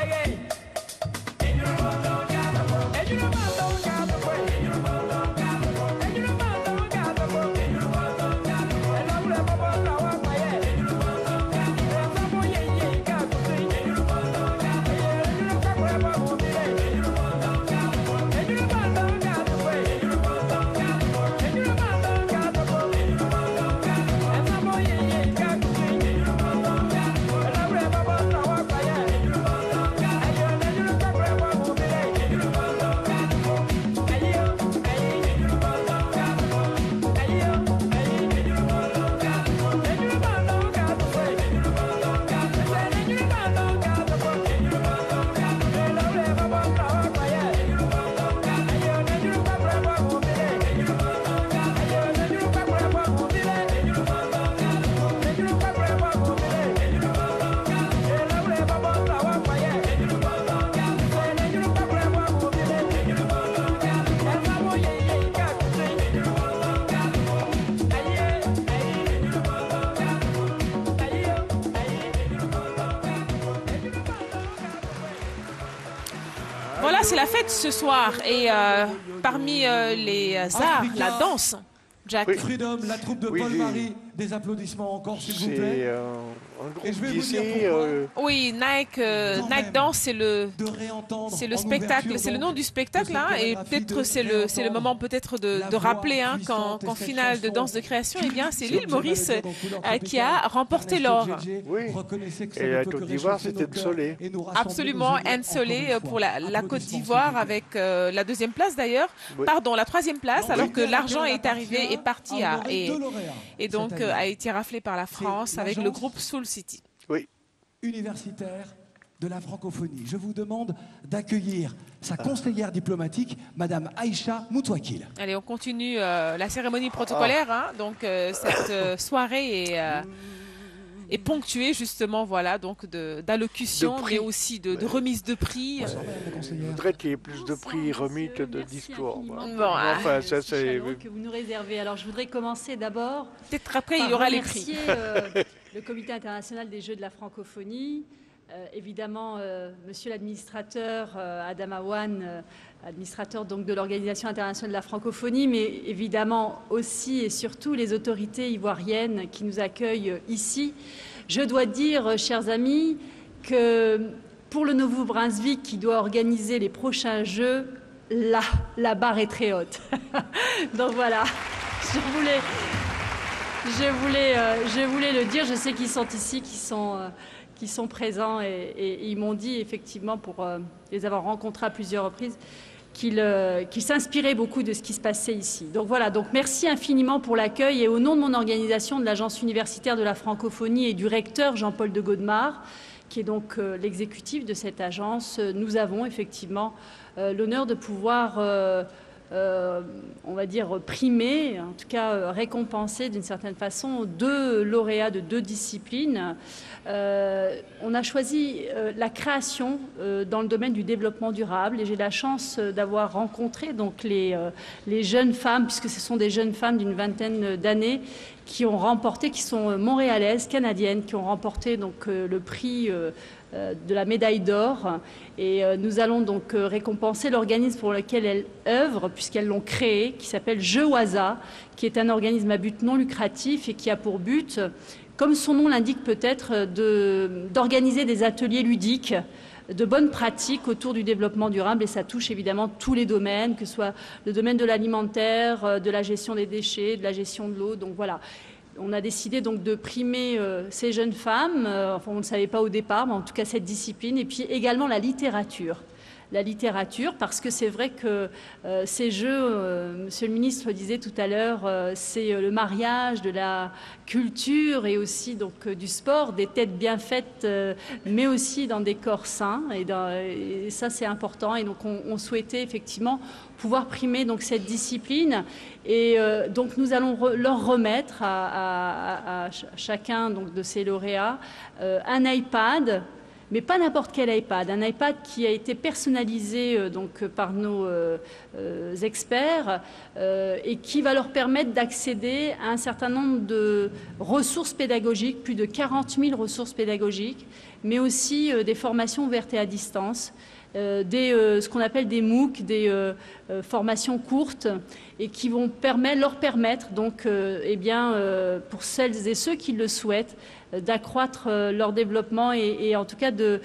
Voilà, c'est la fête ce soir. Et parmi les arts, la danse, Jack. Oui. Freedom, la troupe de Paul Marie. Des applaudissements encore, s'il vous plaît. Et je vais vous dire pourquoi. Oui, Nike Dance, c'est le spectacle, c'est le nom du spectacle, hein, et peut-être c'est le moment peut-être de rappeler qu'en finale de danse de création, eh bien c'est l'île Maurice qui a remporté l'or. Oui. Et la Côte d'Ivoire, c'était Nsolé. Absolument, Nsolé pour la Côte d'Ivoire avec la deuxième place d'ailleurs, pardon, la troisième place, alors que l'argent est arrivé et parti et donc a été raflé par la France avec le groupe Soul City. Oui. Universitaire de la francophonie. Je vous demande d'accueillir sa conseillère diplomatique, Madame Aïcha Moutouakil. Allez, on continue la cérémonie protocolaire. Hein, donc cette soirée est ponctuée justement, voilà, donc d'allocution, mais aussi de remise de prix. Je voudrais qu'il y ait plus de prix remis que de discours. Bon, enfin, ça c'est que vous nous réservez. Alors, je voudrais commencer d'abord. Peut-être après, il y aura les prix. Le Comité international des Jeux de la francophonie, évidemment, Monsieur l'administrateur Adam Awan, administrateur donc de l'Organisation internationale de la francophonie, mais évidemment aussi et surtout les autorités ivoiriennes qui nous accueillent ici. Je dois dire, chers amis, que pour le Nouveau-Brunswick qui doit organiser les prochains Jeux, la barre est très haute. Donc voilà, je voulais le dire. Je sais qu'ils sont ici, qui sont présents et ils m'ont dit effectivement, pour les avoir rencontrés à plusieurs reprises, qu'ils s'inspiraient beaucoup de ce qui se passait ici. Donc voilà, donc merci infiniment pour l'accueil et au nom de mon organisation, de l'Agence universitaire de la francophonie et du recteur Jean-Paul de Godemar, qui est donc l'exécutif de cette agence, nous avons effectivement l'honneur de pouvoir on va dire primer, en tout cas récompenser d'une certaine façon 2 lauréats de 2 disciplines. On a choisi la création dans le domaine du développement durable et j'ai la chance d'avoir rencontré donc les jeunes femmes, puisque ce sont des jeunes femmes d'une vingtaine d'années qui ont remporté, qui sont montréalaises, canadiennes, qui ont remporté donc le prix de la médaille d'or. Et nous allons donc récompenser l'organisme pour lequel elles œuvrent, puisqu'elles l'ont créé, qui s'appelle Jeuwaza, qui est un organisme à but non lucratif et qui a pour but, comme son nom l'indique peut-être, d'organiser des ateliers ludiques de bonnes pratiques autour du développement durable, et ça touche évidemment tous les domaines, que ce soit le domaine de l'alimentaire, de la gestion des déchets, de la gestion de l'eau. Donc voilà, on a décidé donc de primer ces jeunes femmes, enfin on ne le savait pas au départ, mais en tout cas cette discipline, et puis également la littérature. littérature, parce que c'est vrai que ces jeux, Monsieur le ministre disait tout à l'heure, c'est le mariage de la culture et aussi donc du sport, des têtes bien faites, mais aussi dans des corps sains, et ça c'est important, et donc on souhaitait effectivement pouvoir primer donc cette discipline, et donc nous allons leur remettre à chacun donc de ces lauréats un iPad, mais pas n'importe quel iPad, un iPad qui a été personnalisé donc par nos experts et qui va leur permettre d'accéder à un certain nombre de ressources pédagogiques, plus de 40 000 ressources pédagogiques, mais aussi des formations ouvertes et à distance, ce qu'on appelle des MOOC, des formations courtes, et qui vont leur permettre donc, pour celles et ceux qui le souhaitent, d'accroître leur développement et en tout cas de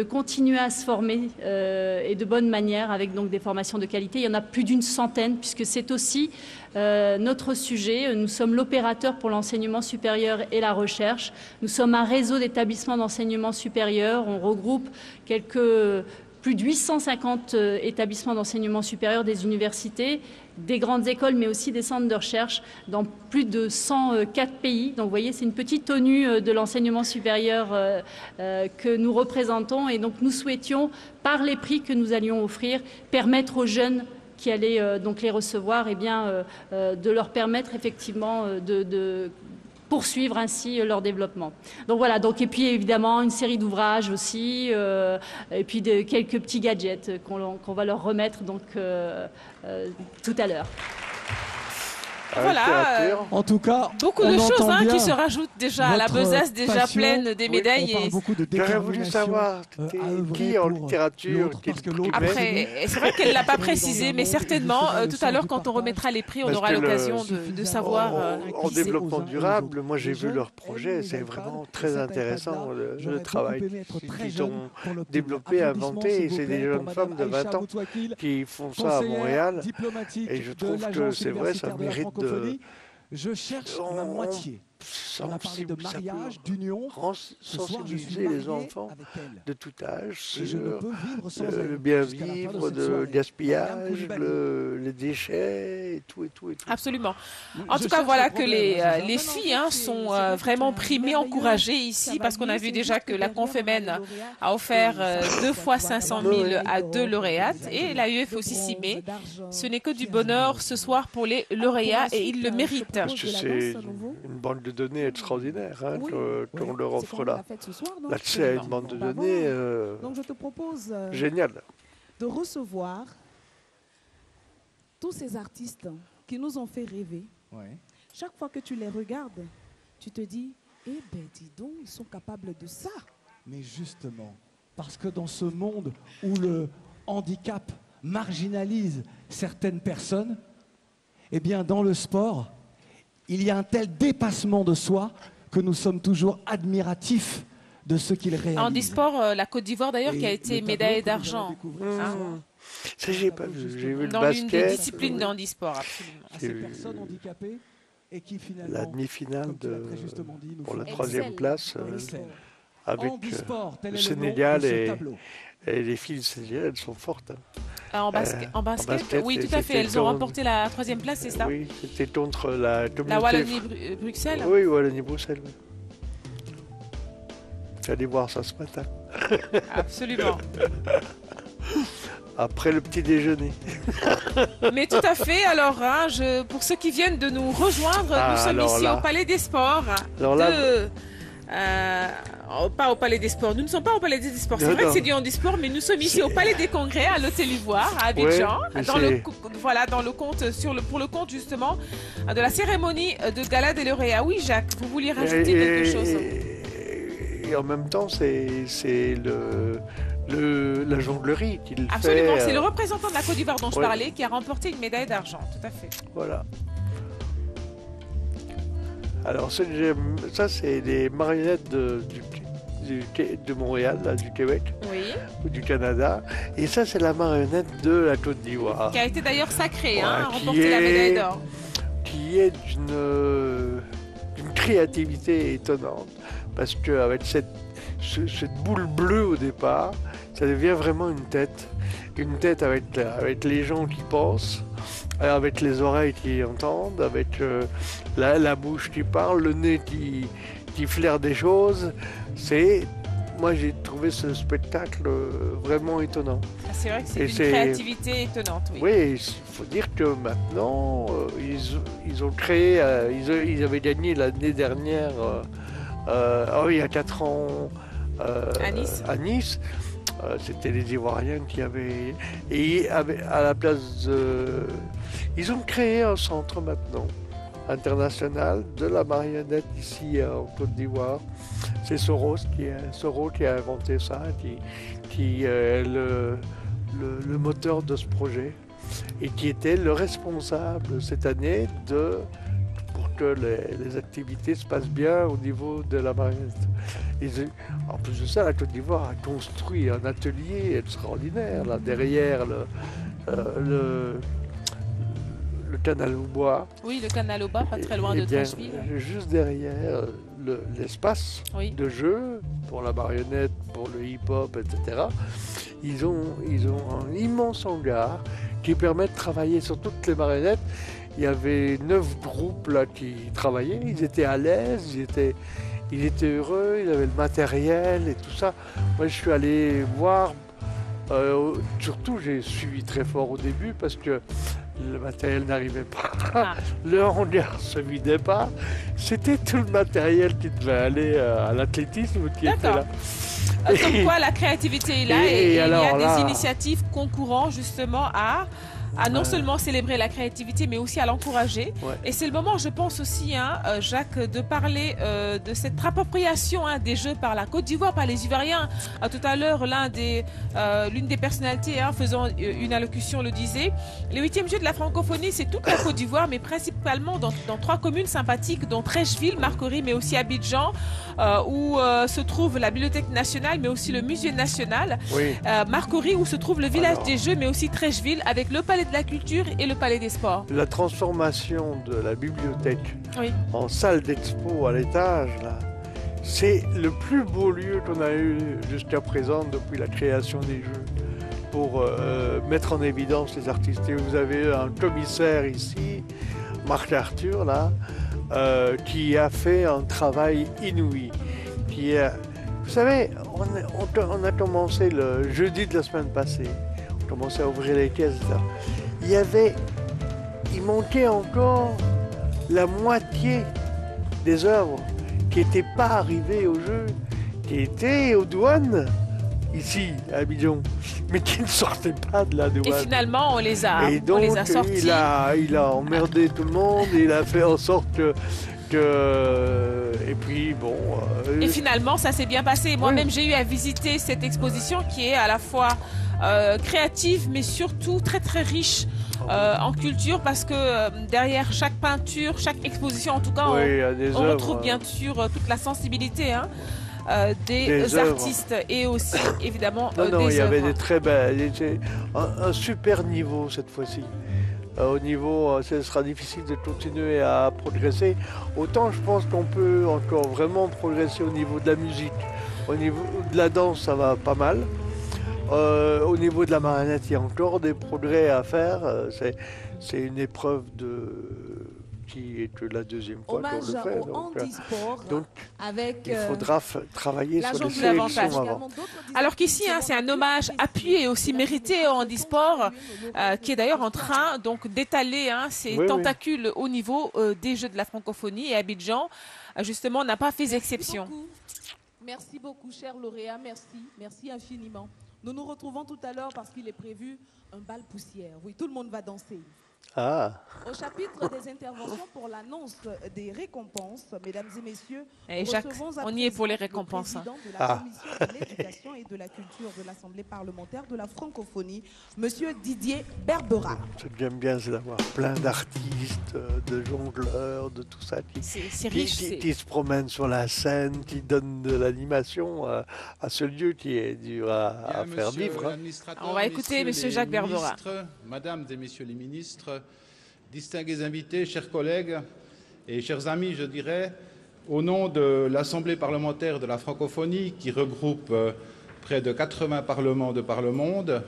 continuer à se former et de bonne manière avec donc des formations de qualité. Il y en a plus d'une centaine, puisque c'est aussi notre sujet. Nous sommes l'opérateur pour l'enseignement supérieur et la recherche. Nous sommes un réseau d'établissements d'enseignement supérieur. On regroupe plus de 850 établissements d'enseignement supérieur, des universités, des grandes écoles, mais aussi des centres de recherche dans plus de 104 pays. Donc vous voyez, c'est une petite tenue de l'enseignement supérieur que nous représentons, et donc nous souhaitions, par les prix que nous allions offrir, permettre aux jeunes qui allaient donc les recevoir, de leur permettre effectivement de poursuivre ainsi leur développement. Donc voilà, et puis évidemment une série d'ouvrages aussi, et puis quelques petits gadgets qu'on va leur remettre donc tout à l'heure. Voilà, en tout cas, beaucoup de choses qui se rajoutent déjà à la besace déjà pleine des médailles. J'aurais voulu savoir qui en littérature, après, c'est vrai qu'elle ne l'a pas précisé, mais certainement, tout à l'heure, quand on remettra les prix, on aura l'occasion de savoir. En développement durable, moi j'ai vu leur projet, c'est vraiment très intéressant le travail qu'ils ont développé, inventé. C'est des jeunes femmes de 20 ans qui font ça à Montréal, et je trouve que c'est vrai, ça mérite Je cherche la moitié. On a parlé de mariage, d'union. Sensibiliser les enfants de tout âge sur le bien vivre, le gaspillage, les déchets, et tout. Absolument. En tout cas, voilà que les filles sont vraiment primées, encouragées ici, parce qu'on a vu déjà que la Confémen a offert 2 fois 500 000 à 2 lauréates, et l'AUF aussi s'y met. Ce n'est que du bonheur ce soir pour les lauréats, et ils le méritent. Parce que c'est une bande de données extraordinaire qu'on leur offre là. L'accès à une bande de données donc je te propose génial. De recevoir tous ces artistes qui nous ont fait rêver. Chaque fois que tu les regardes, tu te dis, eh ben dis donc, ils sont capables de ça. Mais justement, parce que dans ce monde où le handicap marginalise certaines personnes, eh bien dans le sport, il y a un tel dépassement de soi que nous sommes toujours admiratifs de ce qu'il réalise. En e-sport, la Côte d'Ivoire d'ailleurs qui a été médaillée d'argent. Ça, j'ai pas vu. J'ai vu le basket. Dans l'une des disciplines de handisport, absolument. À ces personnes handicapées et qui finalement... La demi-finale pour la 3e place avec le Sénégal et les filles du Sénégal, elles sont fortes. En basket, oui, tout à fait. Elles ont remporté la 3e place, c'est ça? Oui, c'était contre la communauté... La Wallonie-Bruxelles. Oui, Wallonie-Bruxelles. Oui. J'allais voir ça ce matin. Absolument. Après le petit déjeuner. Mais tout à fait. Alors, pour ceux qui viennent de nous rejoindre, nous sommes ici au Palais des Sports. Pas au Palais des Sports. Nous ne sommes pas au Palais des Sports. C'est vrai que c'est du handisport, mais nous sommes ici au Palais des Congrès, à l'Hôtel Ivoire, à Abidjan, pour le compte justement de la cérémonie de gala des lauréats. Oui, Jacques, vous vouliez rajouter quelque chose? Et en même temps, c'est la jonglerie qu'il fait. Absolument, c'est le représentant de la Côte d'Ivoire dont je parlais qui a remporté une médaille d'argent, tout à fait. Voilà. Alors ça, c'est des marionnettes de Montréal, là, du Québec, ou du Canada. Et ça, c'est la marionnette de la Côte d'Ivoire. Qui a été d'ailleurs sacrée, remporté la médaille d'or. Qui est d'une créativité étonnante. Parce qu'avec cette boule bleue au départ, ça devient vraiment une tête. une tête avec les gens qui pensent, avec les oreilles qui entendent, avec la bouche qui parle, le nez qui flaire des choses. Moi, j'ai trouvé ce spectacle vraiment étonnant. C'est vrai que c'est une créativité étonnante, oui. Oui, il faut dire que maintenant, ils ont créé, ils avaient gagné l'année dernière, il y a 4 ans, à Nice. C'était les Ivoiriens qui avaient... Et à la place ils ont créé un centre maintenant, international, de la marionnette ici en Côte d'Ivoire. C'est Soro qui a inventé ça, qui est le moteur de ce projet et qui était le responsable cette année pour que les activités se passent bien au niveau de la marionnette. En plus de ça, la Côte d'Ivoire a construit un atelier extraordinaire là, derrière le canal au bois. Oui, le canal au bois, pas très loin de Trècheville. Juste derrière l'espace de jeu pour la marionnette, pour le hip-hop, etc. Ils ont un immense hangar qui permet de travailler sur toutes les marionnettes. Il y avait 9 groupes là qui travaillaient, ils étaient à l'aise, ils étaient heureux, ils avaient le matériel et tout ça. Moi, je suis allé voir. Surtout, j'ai suivi très fort au début parce que le matériel n'arrivait pas, le hangar ne se vidait pas. C'était tout le matériel qui devait aller à l'athlétisme qui était là. Comme quoi la créativité est là et il y a des initiatives concourant justement à non seulement célébrer la créativité, mais aussi à l'encourager. Ouais. Et c'est le moment, je pense aussi, Jacques, de parler de cette appropriation des Jeux par la Côte d'Ivoire, par les Ivoiriens. Tout à l'heure, l'une des personnalités faisant une allocution le disait. Les 8e Jeux de la francophonie, c'est toute la Côte d'Ivoire, mais principalement dans 3 communes sympathiques, dont Trècheville, Marcory, mais aussi Abidjan, où se trouve la Bibliothèque nationale, mais aussi le Musée national. Oui. Marcory, où se trouve le village des Jeux, mais aussi Trècheville, avec le palais de la culture et le palais des sports. La transformation de la bibliothèque en salle d'expo à l'étage, c'est le plus beau lieu qu'on a eu jusqu'à présent depuis la création des Jeux pour mettre en évidence les artistes. Et vous avez un commissaire ici, Marc Arthur, qui a fait un travail inouï. Vous savez, on a commencé le jeudi de la semaine passée. On commençait à ouvrir les caisses. Il manquait encore la moitié des œuvres qui n'étaient pas arrivées au jeu, qui étaient aux douanes, ici, à Abidjan, mais qui ne sortaient pas de la douane. Et finalement, on les a sortis. Il a emmerdé tout le monde, il a fait en sorte que et puis bon... Et finalement, ça s'est bien passé. Moi-même, j'ai eu à visiter cette exposition qui est à la fois créative, mais surtout très très riche en culture, parce que derrière chaque peinture, chaque exposition, en tout cas, on retrouve bien sûr toute la sensibilité des artistes et aussi évidemment des œuvres. Il y avait des très belles, un super niveau cette fois-ci. Au niveau, ce sera difficile de continuer à progresser. Autant je pense qu'on peut encore vraiment progresser au niveau de la musique. Au niveau de la danse, ça va pas mal. Au niveau de la marionnette, il y a encore des progrès à faire. C'est une épreuve qui est que la 2e fois qu'on le fait. Donc il faudra travailler sur les sélections avant. Alors qu'ici, c'est un hommage appuyé et aussi mérité au handisport, qui est d'ailleurs en train d'étaler ses tentacules au niveau des Jeux de la francophonie. Et Abidjan, justement, n'a pas fait exception. Merci beaucoup, cher lauréat. Merci infiniment. Nous nous retrouvons tout à l'heure parce qu'il est prévu un bal poussière. Oui, tout le monde va danser. Au chapitre des interventions pour l'annonce des récompenses, mesdames et messieurs, Jacques, on y est pour les récompenses. Le président de la Commission de l'éducation et de la culture de l'Assemblée parlementaire de la francophonie, monsieur Didier Berbera. Ce que j'aime bien, c'est d'avoir plein d'artistes, de jongleurs, de tout ça qui se promènent sur la scène, qui donnent de l'animation à ce lieu qui est dur à faire vivre. On va écouter monsieur Jacques Berbera. Mesdames et messieurs les ministres, distingués invités, chers collègues et chers amis, je dirais, au nom de l'Assemblée parlementaire de la francophonie qui regroupe près de 80 parlements de par le monde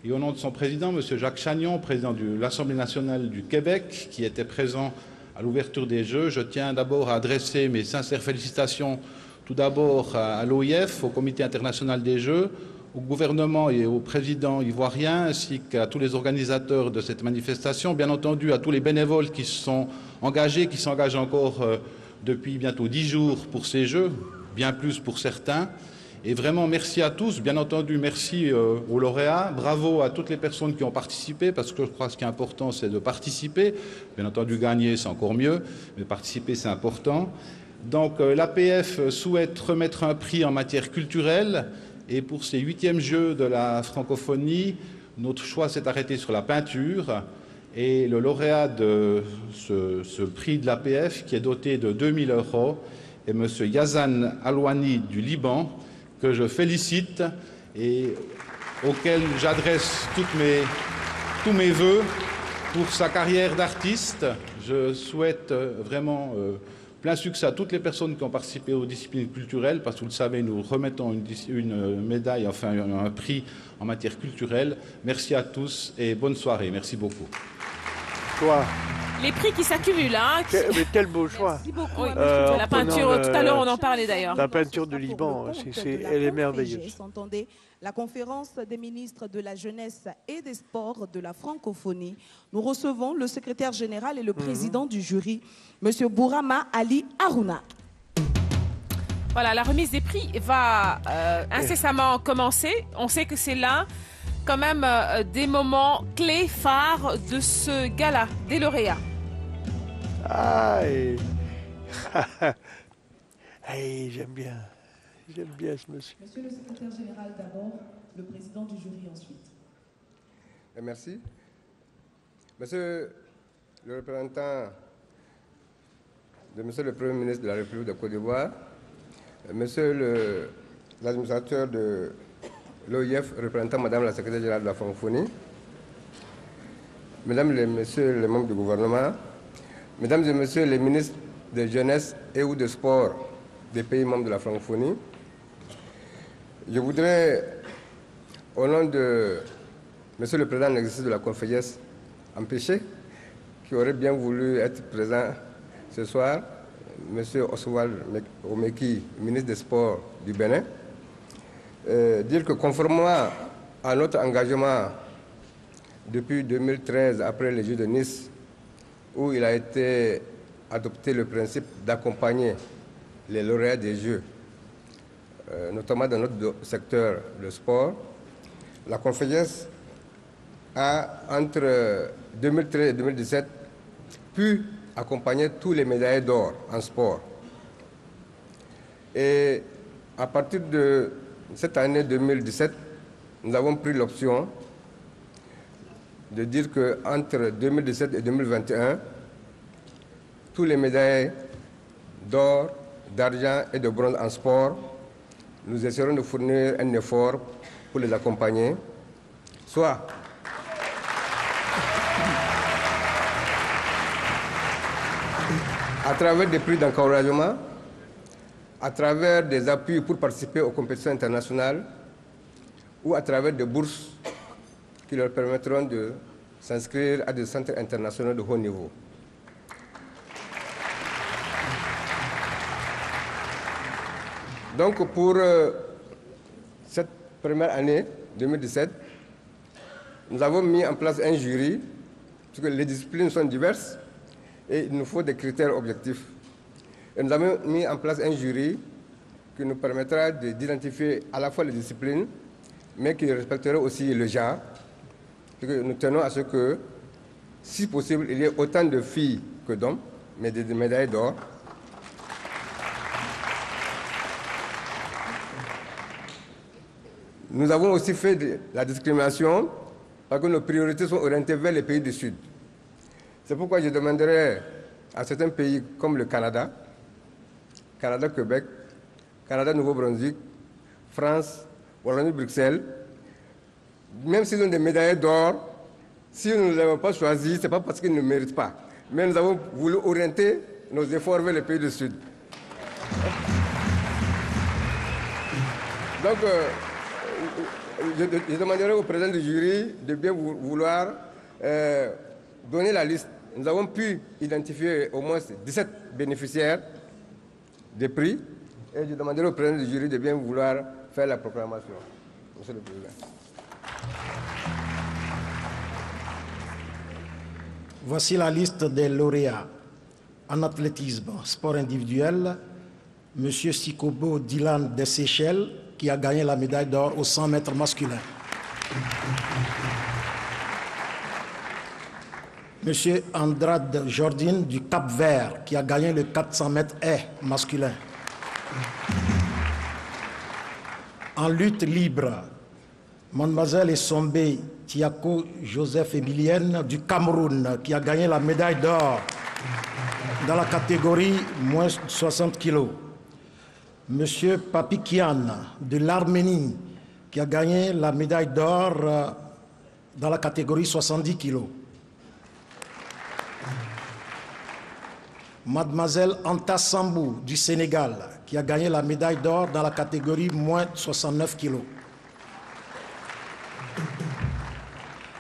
et au nom de son président, M. Jacques Chagnon, président de l'Assemblée nationale du Québec, qui était présent à l'ouverture des Jeux, je tiens d'abord à adresser mes sincères félicitations tout d'abord à l'OIF, au Comité international des Jeux, au gouvernement et au président ivoirien, ainsi qu'à tous les organisateurs de cette manifestation, bien entendu à tous les bénévoles qui se sont engagés, qui s'engagent encore depuis bientôt 10 jours pour ces Jeux, bien plus pour certains. Et vraiment, merci à tous. Bien entendu, merci aux lauréats. Bravo à toutes les personnes qui ont participé, parce que je crois que ce qui est important, c'est de participer. Bien entendu, gagner, c'est encore mieux, mais participer, c'est important. Donc, l'APF souhaite remettre un prix en matière culturelle. Et pour ces 8e Jeux de la francophonie, notre choix s'est arrêté sur la peinture. Et le lauréat de ce prix de l'APF, qui est doté de 2000 €, est M. Yazan Alouani du Liban, que je félicite et auquel j'adresse tous mes vœux pour sa carrière d'artiste. Je souhaite vraiment plein succès à toutes les personnes qui ont participé aux disciplines culturelles, parce que vous le savez, nous remettons une médaille, enfin un prix en matière culturelle. Merci à tous et bonne soirée. Merci beaucoup. Toi. Les prix qui s'accumulent, hein. Mais quel beau choix. Merci beaucoup. La peinture, tout à l'heure, on en parlait d'ailleurs. La peinture du Liban, elle est merveilleuse. Entendez la conférence des ministres de la jeunesse et des sports de la francophonie. Nous recevons le secrétaire général et le président du jury, M. Bourama Ali Harouna. Voilà, la remise des prix va incessamment commencer. On sait que c'est là quand même des moments clés, phares de ce gala des lauréats. Aïe. Hey, j'aime bien ce monsieur. Monsieur le secrétaire général d'abord, le président du jury ensuite. Merci. Monsieur le représentant de Monsieur le Premier ministre de la République de Côte d'Ivoire, Monsieur l'administrateur de l'OIF représentant Madame la secrétaire générale de la francophonie, Mesdames et Messieurs les membres du gouvernement, Mesdames et Messieurs les ministres de jeunesse et ou de sport des pays membres de la francophonie, je voudrais, au nom de Monsieur le Président en exercice de la Conférence empêché, qui aurait bien voulu être présent ce soir, Monsieur Oswald Omeki, ministre des Sports du Bénin, dire que conformément à notre engagement depuis 2013, après les Jeux de Nice, où il a été adopté le principe d'accompagner les lauréats des Jeux, notamment dans notre secteur, le sport, la conférence a, entre 2013 et 2017, pu accompagner tous les médaillés d'or en sport. Et à partir de cette année 2017, nous avons pris l'option de dire qu'entre 2017 et 2021, tous les médailles d'or, d'argent et de bronze en sport, nous essaierons de fournir un effort pour les accompagner, soit à travers des prix d'encouragement, à travers des appuis pour participer aux compétitions internationales ou à travers des bourses qui leur permettront de s'inscrire à des centres internationaux de haut niveau. Donc pour cette première année, 2017, nous avons mis en place un jury, parce que les disciplines sont diverses et il nous faut des critères objectifs. Et nous avons mis en place un jury qui nous permettra d'identifier à la fois les disciplines, mais qui respectera aussi le genre. Parce que nous tenons à ce que, si possible, il y ait autant de filles que d'hommes, mais des médailles d'or. Nous avons aussi fait de la discrimination parce que nos priorités sont orientées vers les pays du Sud. C'est pourquoi je demanderai à certains pays comme le Canada, Canada-Québec, Canada-Nouveau-Brunswick, France, Wallonie-Bruxelles, même s'ils ont des médailles d'or, si nous ne les avons pas choisis, ce n'est pas parce qu'ils ne méritent pas. Mais nous avons voulu orienter nos efforts vers les pays du Sud. Donc, je demanderai au président du jury de bien vouloir donner la liste. Nous avons pu identifier au moins 17 bénéficiaires des prix et je demanderai au président du jury de bien vouloir faire la proclamation. Monsieur le Président. Voici la liste des lauréats. En athlétisme, sport individuel, M. Sikobo Dylan des Seychelles, qui a gagné la médaille d'or aux 100 mètres masculins. M. Andrade Jordine du Cap-Vert, qui a gagné le 400 mètres haies masculin. En lutte libre, Mademoiselle Essombe Tiako Joseph Emilienne du Cameroun, qui a gagné la médaille d'or dans la catégorie moins 60 kg. Monsieur Papikian de l'Arménie, qui a gagné la médaille d'or dans la catégorie 70 kg. Mademoiselle Anta Sambou du Sénégal, qui a gagné la médaille d'or dans la catégorie moins 69 kg.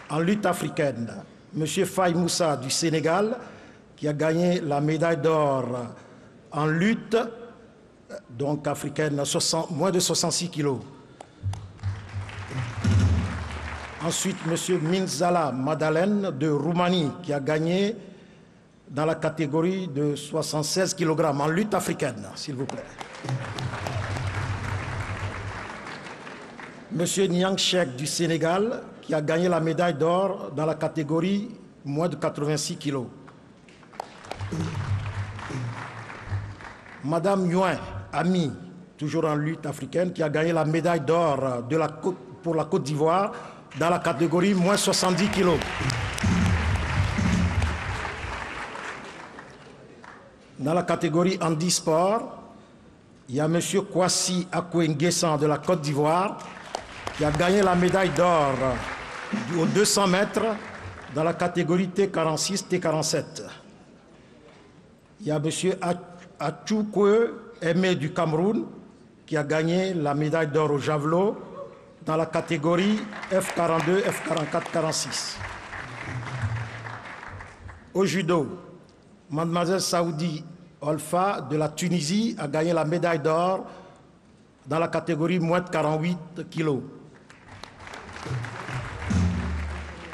En lutte africaine, M. Faye Moussa du Sénégal, qui a gagné la médaille d'or en lutte, donc africaine, moins de 66 kg. Ensuite, M. Minzala Madalen de Roumanie, qui a gagné dans la catégorie de 76 kg en lutte africaine, s'il vous plaît. M. Niang Chek du Sénégal, qui a gagné la médaille d'or dans la catégorie moins de 86 kg. Madame Yuan Ami, toujours en lutte africaine, qui a gagné la médaille d'or pour la Côte d'Ivoire dans la catégorie moins 70 kg. Dans la catégorie handisport, il y a M. Kwasi Akouenguessan de la Côte d'Ivoire qui a gagné la médaille d'or aux 200 mètres dans la catégorie T46, T47. Il y a M. Achukwe Aimé du Cameroun qui a gagné la médaille d'or au javelot dans la catégorie F42, F44, 46. Au judo, Mademoiselle Saoudi Olfa de la Tunisie a gagné la médaille d'or dans la catégorie moins de 48 kg.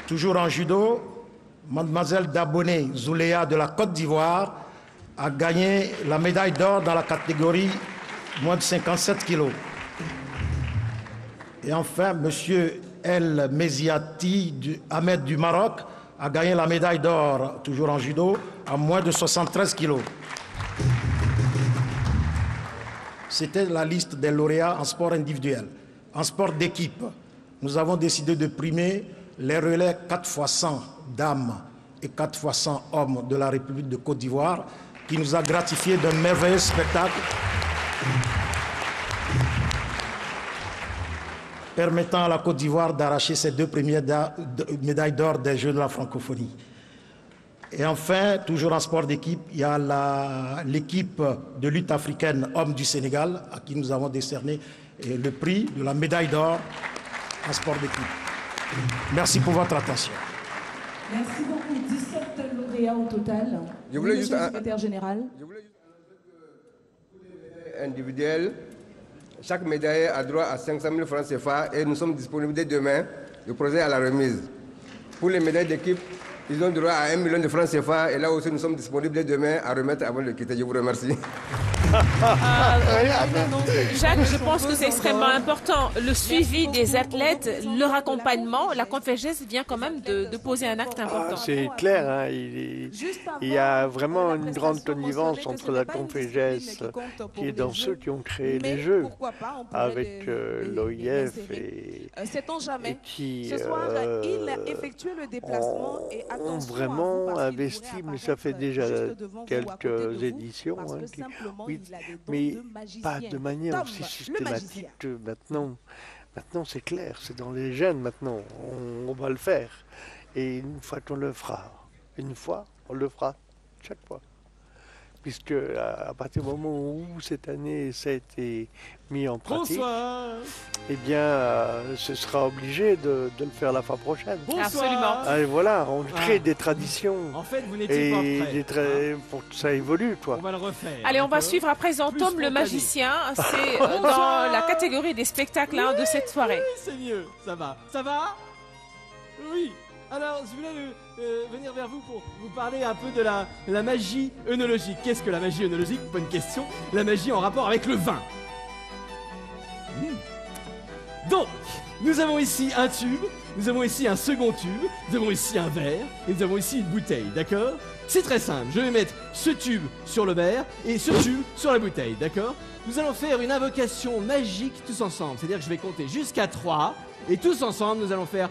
Toujours en judo, Mademoiselle Daboné Zouléa de la Côte d'Ivoire a gagné la médaille d'or dans la catégorie moins de 57 kg. Et enfin, M. El Meziati Ahmed du Maroc a gagné la médaille d'or, toujours en judo, à moins de 73 kg. C'était la liste des lauréats en sport individuel. En sport d'équipe, nous avons décidé de primer les relais 4x100 dames et 4x100 hommes de la République de Côte d'Ivoire, qui nous a gratifié d'un merveilleux spectacle permettant à la Côte d'Ivoire d'arracher ses 2 premières médailles d'or des Jeux de la francophonie. Et enfin, toujours en sport d'équipe, il y a l'équipe de lutte africaine hommes du Sénégal, à qui nous avons décerné le prix de la médaille d'or en sport d'équipe. Merci pour votre attention. Merci beaucoup. 17 lauréats au total. Je voulais juste secrétaire général. Je voulais juste pour les médailles individuelles, chaque médaille a droit à 500 000 francs CFA et nous sommes disponibles dès demain de procéder à la remise. Pour les médailles d'équipe, ils ont droit à 1 million de francs CFA et là aussi nous sommes disponibles dès demain à remettre avant de quitter. Je vous remercie. Jacques, je pense que c'est extrêmement important. Le suivi des athlètes, leur accompagnement, la Confégesse vient quand même de poser un acte important. C'est clair, hein, il y a vraiment une grande connivence entre la Confégesse, qui est dans ceux qui ont créé les Jeux, avec l'OIF et qui ont vraiment investi, mais ça fait déjà quelques éditions. Oui, mais pas de manière aussi systématique que maintenant. Maintenant, c'est clair, c'est dans les gènes maintenant. On va le faire. Et une fois qu'on le fera, on le fera chaque fois. puisque à partir du moment où cette année ça a été mis en pratique, eh bien, ce sera obligé de le faire la fois prochaine. Absolument. Et voilà, on crée des traditions. En fait, vous n'étiez pas prêt. Pour que ça évolue, quoi. On va le refaire. Allez, on va suivre à présent Tom le magicien. C'est dans la catégorie des spectacles de cette soirée. Oui, c'est mieux. Ça va. Ça va? Oui. Alors, je voulais venir vers vous pour vous parler un peu de la magie œnologique. Qu'est-ce que la magie œnologique? Bonne question. La magie en rapport avec le vin. Donc, nous avons ici un tube, nous avons ici un second tube, nous avons ici un verre et nous avons ici une bouteille, d'accord? C'est très simple, je vais mettre ce tube sur le verre et ce tube sur la bouteille, d'accord? Nous allons faire une invocation magique tous ensemble, c'est-à-dire que je vais compter jusqu'à 3 et tous ensemble nous allons faire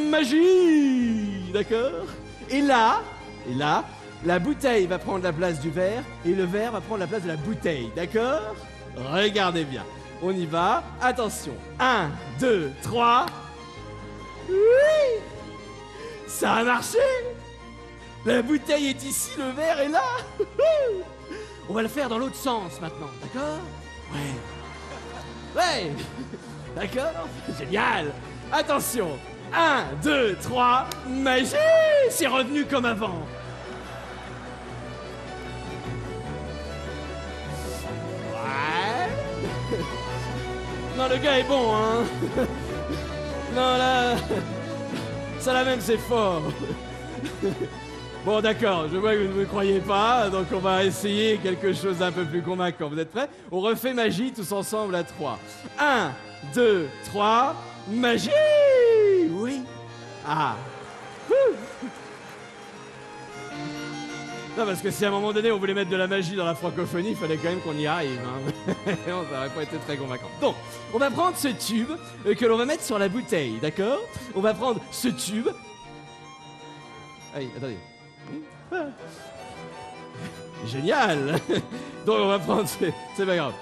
magie, d'accord? Et là, la bouteille va prendre la place du verre et le verre va prendre la place de la bouteille, d'accord? Regardez bien. On y va. Attention. 1, 2, 3. Oui! Ça a marché! La bouteille est ici, le verre est là. On va le faire dans l'autre sens maintenant, d'accord? Ouais. D'accord? Génial. Attention. 1, 2, 3. Magie! C'est revenu comme avant. Non, le gars est bon, hein. Non, là... Ça, là même, c'est fort. Bon, d'accord, je vois que vous ne me croyez pas, donc on va essayer quelque chose d'un peu plus convaincant. Vous êtes prêts? On refait magie tous ensemble à 3. 1, 2, 3... Magie! Oui. Ah. Non, parce que si à un moment donné on voulait mettre de la magie dans la francophonie, il fallait quand même qu'on y arrive. Hein. Non, ça n'aurait pas été très convaincant. Donc, on va prendre ce tube que l'on va mettre sur la bouteille, d'accord? On va prendre ce tube. Allez, attendez. Génial! Donc, on va prendre. C'est pas grave.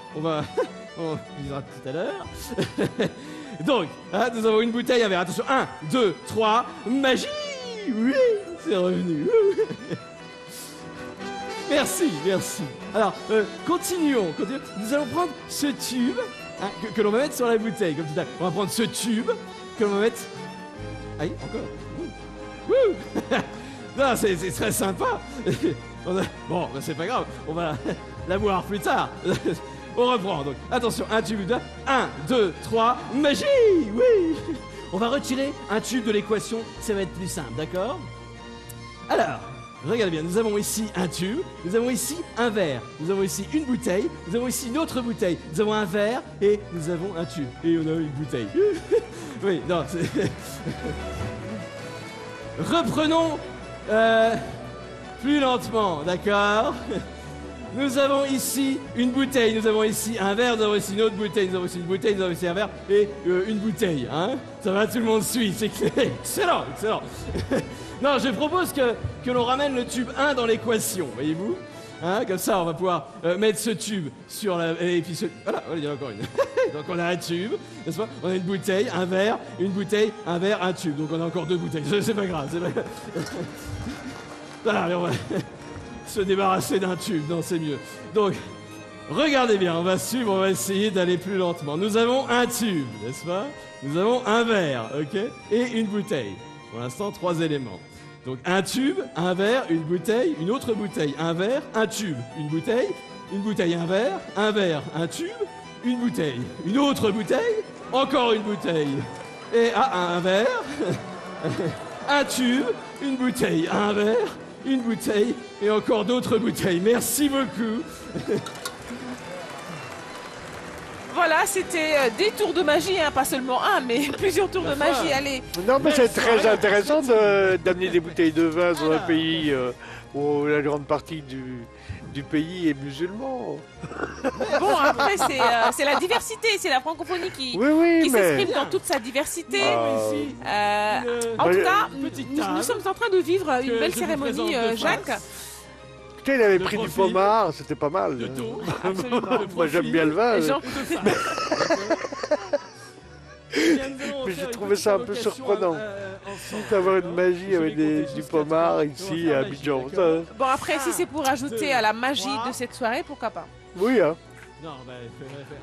On dira tout à l'heure. Donc, hein, nous avons une bouteille à verre. Attention, 1, 2, 3. Magie! Oui, c'est revenu. Merci, merci. Alors, continuons. Nous allons prendre ce tube hein, que l'on va mettre sur la bouteille, comme tout à l'heure. On va prendre ce tube que l'on va mettre... Aïe, encore. Non, c'est très sympa. Bon, ben, c'est pas grave. On va la boire plus tard. On reprend, donc. Attention, un tube de... 1, 2, 3, magie! Oui! On va retirer un tube de l'équation, ça va être plus simple, d'accord? Alors... Regardez bien, nous avons ici un tube, nous avons ici un verre, nous avons ici une bouteille, nous avons ici une autre bouteille, nous avons un verre et nous avons un tube. Et on a une bouteille. Oui, non, c'est... Reprenons plus lentement, d'accord? Nous avons ici une bouteille, nous avons ici un verre, nous avons ici une autre bouteille, nous avons ici une bouteille, nous avons ici un verre et une bouteille. Hein? Ça va, tout le monde suit, c'est clair. Excellent, excellent. Non, je propose que l'on ramène le tube 1 dans l'équation, voyez-vous? Hein, comme ça, on va pouvoir mettre ce tube sur la... Et puis voilà, il y en a encore une. Donc on a un tube, n'est-ce pas? On a une bouteille, un verre, une bouteille, un verre, un tube. Donc on a encore 2 bouteilles. C'est pas grave, c'est pas grave. Voilà, allez, on va se débarrasser d'un tube. Non, c'est mieux. Donc, regardez bien, on va suivre, on va essayer d'aller plus lentement. Nous avons un tube, n'est-ce pas? Nous avons un verre, ok? Et une bouteille. Pour l'instant, 3 éléments. Donc un tube, un verre, une bouteille, une autre bouteille, un verre, un tube, une bouteille, un verre, un tube, une bouteille, une autre bouteille, encore une bouteille. Et un verre, un tube, une bouteille, un verre, une bouteille et encore d'autres bouteilles. Merci beaucoup. Voilà, c'était des tours de magie, hein, pas seulement un, mais plusieurs tours de magie. Allez. Non, mais c'est très intéressant d'amener des bouteilles de vin dans un pays où la grande partie du pays est musulman. Bon, après, c'est la diversité, c'est la francophonie qui s'exprime dans toute sa diversité. En tout cas, nous sommes en train de vivre une belle cérémonie, Jacques. Écoutez, il avait pris du pommard, c'était pas mal. Moi, j'aime bien le vin. Mais j'ai trouvé ça un peu surprenant. En d'avoir une magie avec du pommard ici à Abidjan. Bon, après, si c'est pour ajouter à la magie de cette soirée, pourquoi pas? Oui, hein. Non,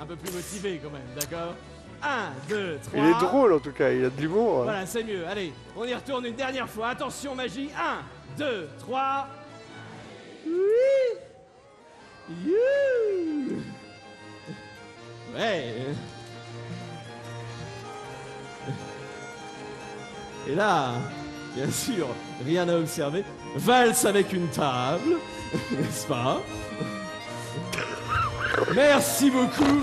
un peu plus motivé quand même, d'accord? 1, 2, 3. Il est drôle en tout cas, il a de l'humour. Voilà, c'est mieux. Allez, on y retourne une dernière fois. Attention, magie. 1, 2, 3. Oui. Ouais. Et là, bien sûr, rien à observer. Valse avec une table, n'est-ce pas? Merci beaucoup.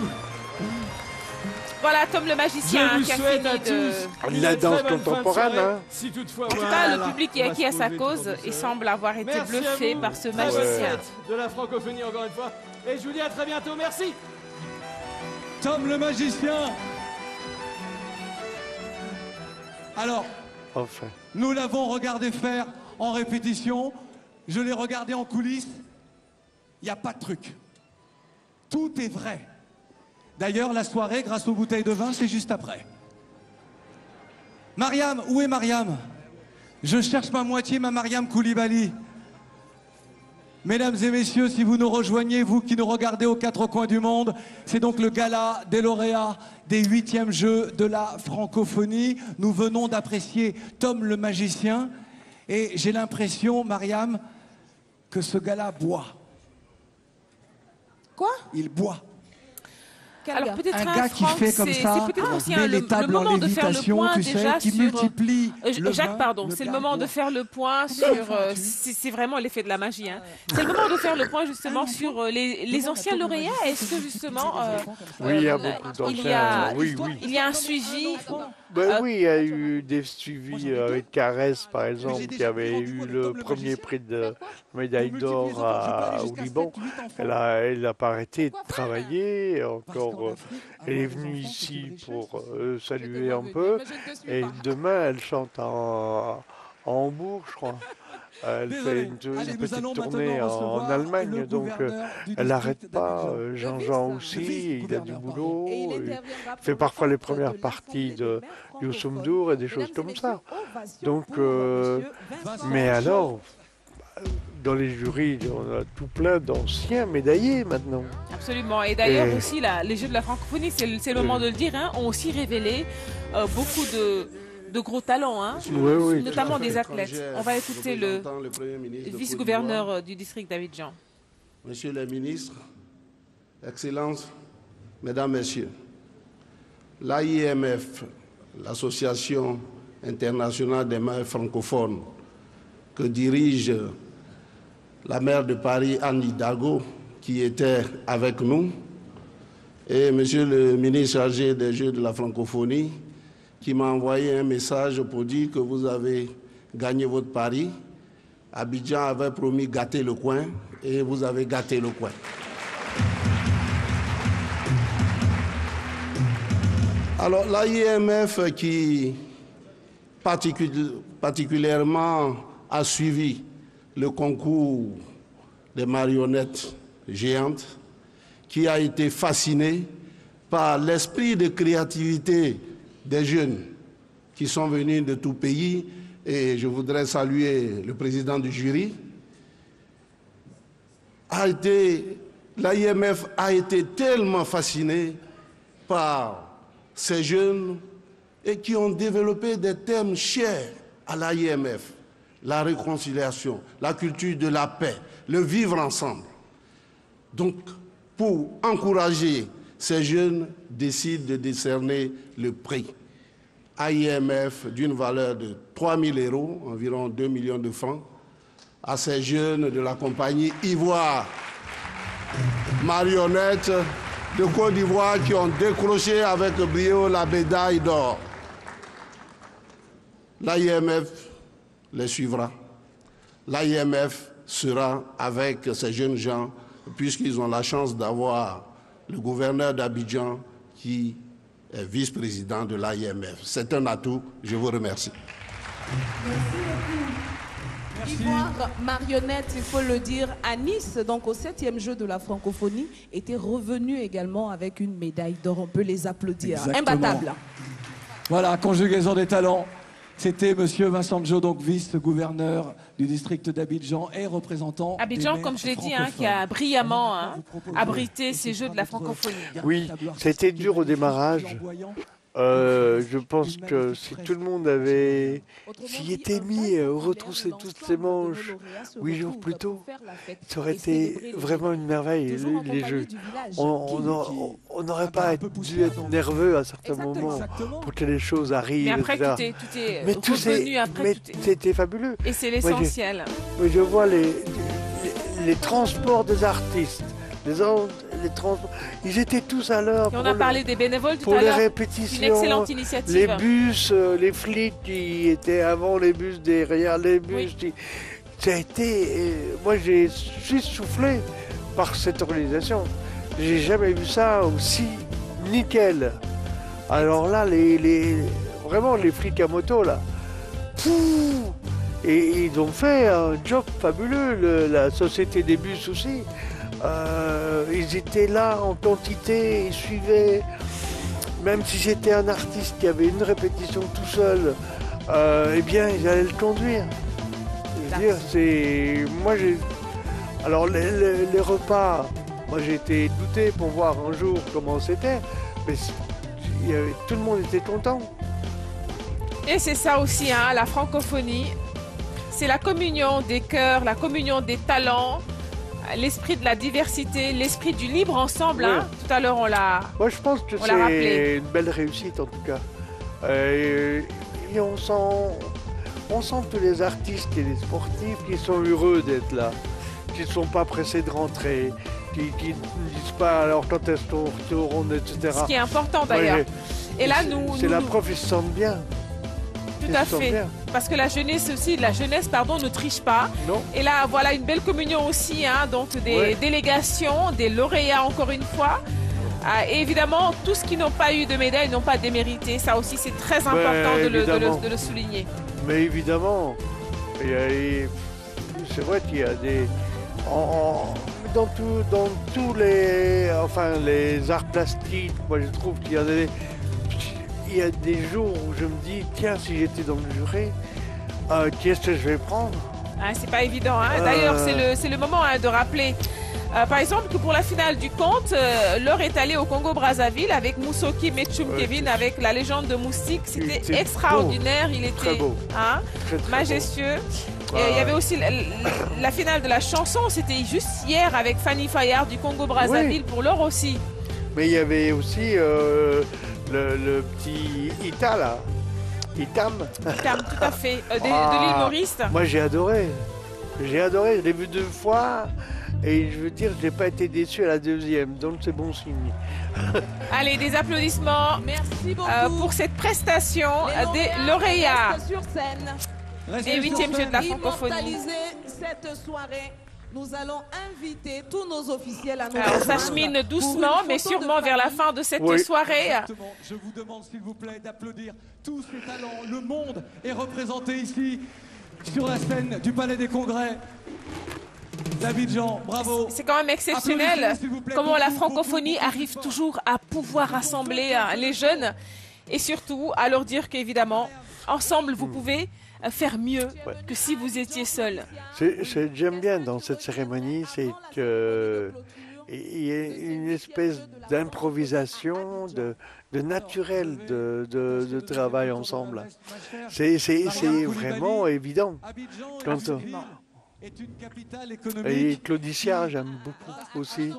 Voilà, Tom le magicien. Je vous souhaite à tous la danse contemporaine. Hein. Si toutefois, en tout cas, le public est acquis à sa cause et semble avoir été bluffé par ce magicien. De la francophonie encore une fois. Et je vous dis à très bientôt. Merci. Tom le magicien. Alors, enfin, nous l'avons regardé faire en répétition. Je l'ai regardé en coulisses. Il n'y a pas de truc. Tout est vrai. D'ailleurs, la soirée, grâce aux bouteilles de vin, c'est juste après. Mariam, où est Mariam? Je cherche ma moitié, ma Mariam Koulibaly. Mesdames et messieurs, si vous nous rejoignez, vous qui nous regardez aux quatre coins du monde, c'est donc le gala des lauréats des 8e Jeux de la francophonie. Nous venons d'apprécier Tom le magicien. Et j'ai l'impression, Mariam, que ce gala boit. Quoi? Il boit. Alors peut-être un gars qui fait comme ça, c'est peut-être aussi met les le tables en moment de faire le lévitation, point tu déjà sais, qui sur... multiplie le Jacques, vin, pardon, le c'est le gars moment boit. de faire le point sur... c'est vraiment l'effet de la magie. Hein. C'est le moment de faire le point justement sur les anciens lauréats. Est-ce que justement... oui, il y a beaucoup d'anciens. Oui. Il y a un suivi... Oui, il y a eu des suivis avec Carès, par exemple, qui avait eu le premier prix de médaille d'or au Liban. Elle n'a pas arrêté de travailler. Encore, elle est venue ici pour saluer un peu. Et demain, elle chante à Hambourg, je crois. Elle fait une petite tournée en Allemagne, donc elle n'arrête pas. Jean-Jean aussi, il a du boulot. Il fait parfois les premières parties de Youssou N'Dour et des choses comme ça. Donc, mais alors, dans les jurys, on a tout plein d'anciens médaillés maintenant. Absolument. Et d'ailleurs aussi, les Jeux de la francophonie, c'est le moment de le dire, hein, ont aussi révélé beaucoup de gros talents, hein, oui, notamment des athlètes. On va écouter le vice-gouverneur du district d'Abidjan. Monsieur le ministre, Excellences, Mesdames, Messieurs, l'AIMF, l'Association internationale des maires francophones, que dirige la maire de Paris, Anne Hidalgo, qui était avec nous, et Monsieur le ministre chargé des Jeux de la francophonie, qui m'a envoyé un message pour dire que vous avez gagné votre pari. Abidjan avait promis gâter le coin et vous avez gâté le coin. Alors l'AIMF qui particulièrement a suivi le concours des marionnettes géantes, qui a été fasciné par l'esprit de créativité des jeunes qui sont venus de tout pays, et je voudrais saluer le président du jury. L'AIMF a été tellement fasciné par ces jeunes et qui ont développé des thèmes chers à l'AIMF, la réconciliation, la culture de la paix, le vivre ensemble. Donc, pour encourager ces jeunes, décident de décerner le prix AIMF d'une valeur de 3 000 €, environ 2 millions de francs, à ces jeunes de la compagnie Ivoire Marionnettes de Côte d'Ivoire qui ont décroché avec brio la médaille d'or. L'AIMF les suivra. L'AIMF sera avec ces jeunes gens, puisqu'ils ont la chance d'avoir le gouverneur d'Abidjan qui est vice-président de l'AIMF. C'est un atout. Je vous remercie. Ivoire Marionnette, il faut le dire, à Nice, donc au 7e jeu de la francophonie, était revenu également avec une médaille d'or. On peut les applaudir. Exactement. Imbattable. Voilà, conjugaison des talents. C'était Monsieur Vincent Djo, donc vice-gouverneur du district d'Abidjan et représentant Abidjan, comme je l'ai dit, qui a brillamment abrité ces Jeux de la francophonie. Oui, ça a été dur au démarrage. Je pense que si tout le monde s'y était mis, retrousser toutes ses manches 8 jours plus tôt, ça aurait été vraiment une merveille, les Jeux. On n'aurait pas dû être nerveux à certains moments pour que les choses arrivent. Mais après, tout est revenu après. C'était fabuleux. Et c'est l'essentiel. Mais je vois les transports des artistes, ils étaient tous à l'heure. On a parlé des bénévoles tout pour à l'heure. les répétitions, une excellente initiative. Les bus, les flics qui étaient avant, les bus derrière, les bus. Ça a été. Moi, j'ai suis soufflé par cette organisation. J'ai jamais vu ça aussi nickel. Alors là, vraiment les flics à moto là. Et ils ont fait un job fabuleux. La société des bus aussi. Ils étaient là en quantité, ils suivaient, même si c'était un artiste qui avait une répétition tout seul, eh bien ils allaient le conduire. Je veux dire, alors les repas, moi j'ai été douté pour voir un jour comment c'était, mais tout le monde était content. Et c'est ça aussi, la francophonie, c'est la communion des cœurs, la communion des talents. L'esprit de la diversité, l'esprit du libre ensemble, tout à l'heure on l'a rappelé. Moi je pense que c'est une belle réussite en tout cas. Et on sent tous les artistes et les sportifs qui sont heureux d'être là, qui ne sont pas pressés de rentrer, qui ne disent pas alors quand est-ce qu'on retourne, etc. Ce qui est important d'ailleurs. Et là c'est la preuve, ils se sentent bien. Tout à fait. Parce que la jeunesse aussi, ne triche pas. Non. Et là, voilà une belle communion aussi, donc des délégations, des lauréats encore une fois. Et évidemment, tous qui n'ont pas eu de médaille n'ont pas démérité. Ça aussi, c'est très important de le souligner. Mais évidemment, c'est vrai qu'il y a des... Dans tous les arts plastiques, moi je trouve qu'il y a des... Il y a des jours où je me dis, tiens, si j'étais dans le jury, qu'est-ce que je vais prendre? C'est pas évident. D'ailleurs, c'est le moment de rappeler, par exemple, que pour la finale du conte, Laure est allée au Congo-Brazzaville avec Moussoki Metchoum Kevin, avec la légende de Moustique. C'était extraordinaire. Il était très beau. Majestueux. Et il y avait aussi la finale de la chanson. C'était juste hier avec Fanny Fayard du Congo-Brazzaville pour Laure aussi. Mais il y avait aussi... Le petit Ita là, Itam, tout à fait, de l'île Maurice. Moi j'ai adoré, je l'ai vu 2 fois et je veux dire, je n'ai pas été déçu à la 2e, donc c'est bon signe. Allez, des applaudissements. Merci beaucoup pour cette prestation des lauréats. Sur scène. Et 8e Jeu de la francophonie. Cette soirée. Nous allons inviter tous nos officiels à nous on s'achemine doucement, mais sûrement vers la fin de cette soirée. Exactement. Je vous demande, s'il vous plaît, d'applaudir tous ces talents. Le monde est représenté ici, sur la scène du Palais des Congrès d'Abidjan. Bravo. C'est quand même exceptionnel comment la francophonie arrive toujours à pouvoir rassembler les jeunes et surtout à leur dire qu'évidemment, ensemble, vous pouvez faire mieux que si vous étiez seul. J'aime bien dans cette cérémonie, c'est qu'il y a une espèce d'improvisation, de naturel de travail ensemble. C'est vraiment évident. Et Claudicia, j'aime beaucoup aussi.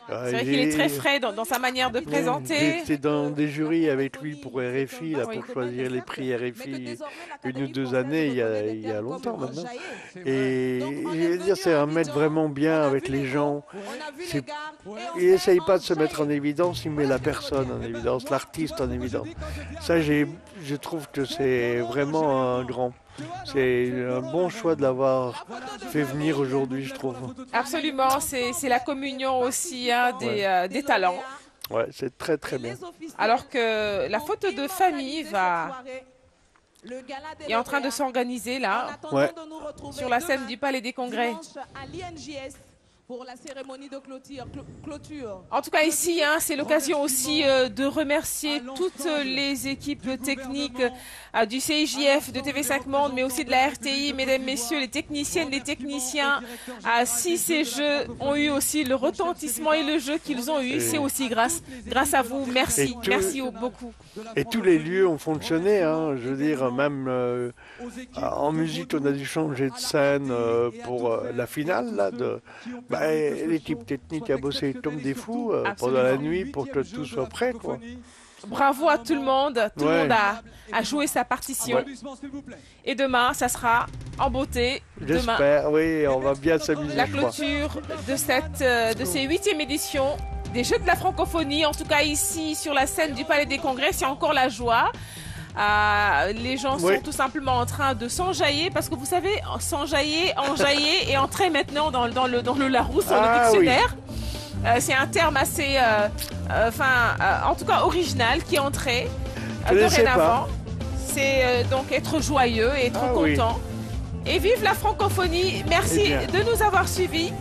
C'est vrai qu'il est très frais dans sa manière de présenter. J'étais dans des jurys avec lui pour RFI, pour choisir les prix RFI 1 ou 2 années, il y a longtemps maintenant. Et je veux dire, c'est un mec vraiment bien avec les gens. Il n'essaye pas de se mettre en évidence, il met la personne en évidence, l'artiste en évidence. Ça, je trouve que c'est vraiment un grand. C'est un bon choix de l'avoir fait venir aujourd'hui, je trouve. Absolument, c'est la communion aussi des talents. Ouais, c'est très très bien. Alors que la photo de famille est en train de s'organiser là, sur la scène du Palais des Congrès. pour la cérémonie de clôture. En tout cas, ici, hein, c'est l'occasion aussi de remercier toutes les équipes techniques du CIJF, de TV5 Monde, mais aussi de la RTI, mesdames, messieurs, les techniciennes, les techniciens. Si ces jeux ont eu aussi le retentissement et le jeu qu'ils ont eu, c'est aussi grâce à vous. Merci, merci beaucoup. Et tous les lieux ont fonctionné, hein, je veux dire, même en musique, on a dû changer de scène pour la finale, là, l'équipe technique a bossé comme des fous pendant la nuit pour que tout soit prêt, quoi. Bravo à tout le monde. Tout le monde a joué sa partition. Ouais. Et demain, ça sera en beauté. J'espère, oui, on va bien s'amuser. La clôture de ces 8e éditions des Jeux de la francophonie. En tout cas, ici, sur la scène du Palais des Congrès, c'est encore la joie. Les gens sont tout simplement en train de s'enjailler parce que vous savez, s'enjailler, enjailler et entrer maintenant dans le Larousse, dans le dictionnaire. C'est un terme assez, en tout cas original qui est entré dorénavant. C'est donc être joyeux et être content. Et vive la francophonie. Merci de nous avoir suivis.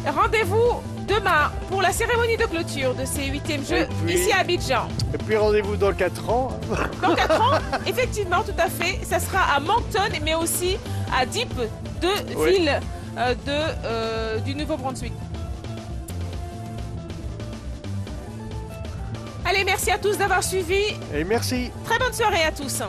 Rendez-vous demain pour la cérémonie de clôture de ces 8e Jeux ici à Abidjan. Et puis rendez-vous dans 4 ans. Dans 4 ans, effectivement, tout à fait. Ça sera à Moncton, mais aussi à Deep, deux villes du Nouveau-Brunswick. Allez, merci à tous d'avoir suivi. Et merci. Très bonne soirée à tous.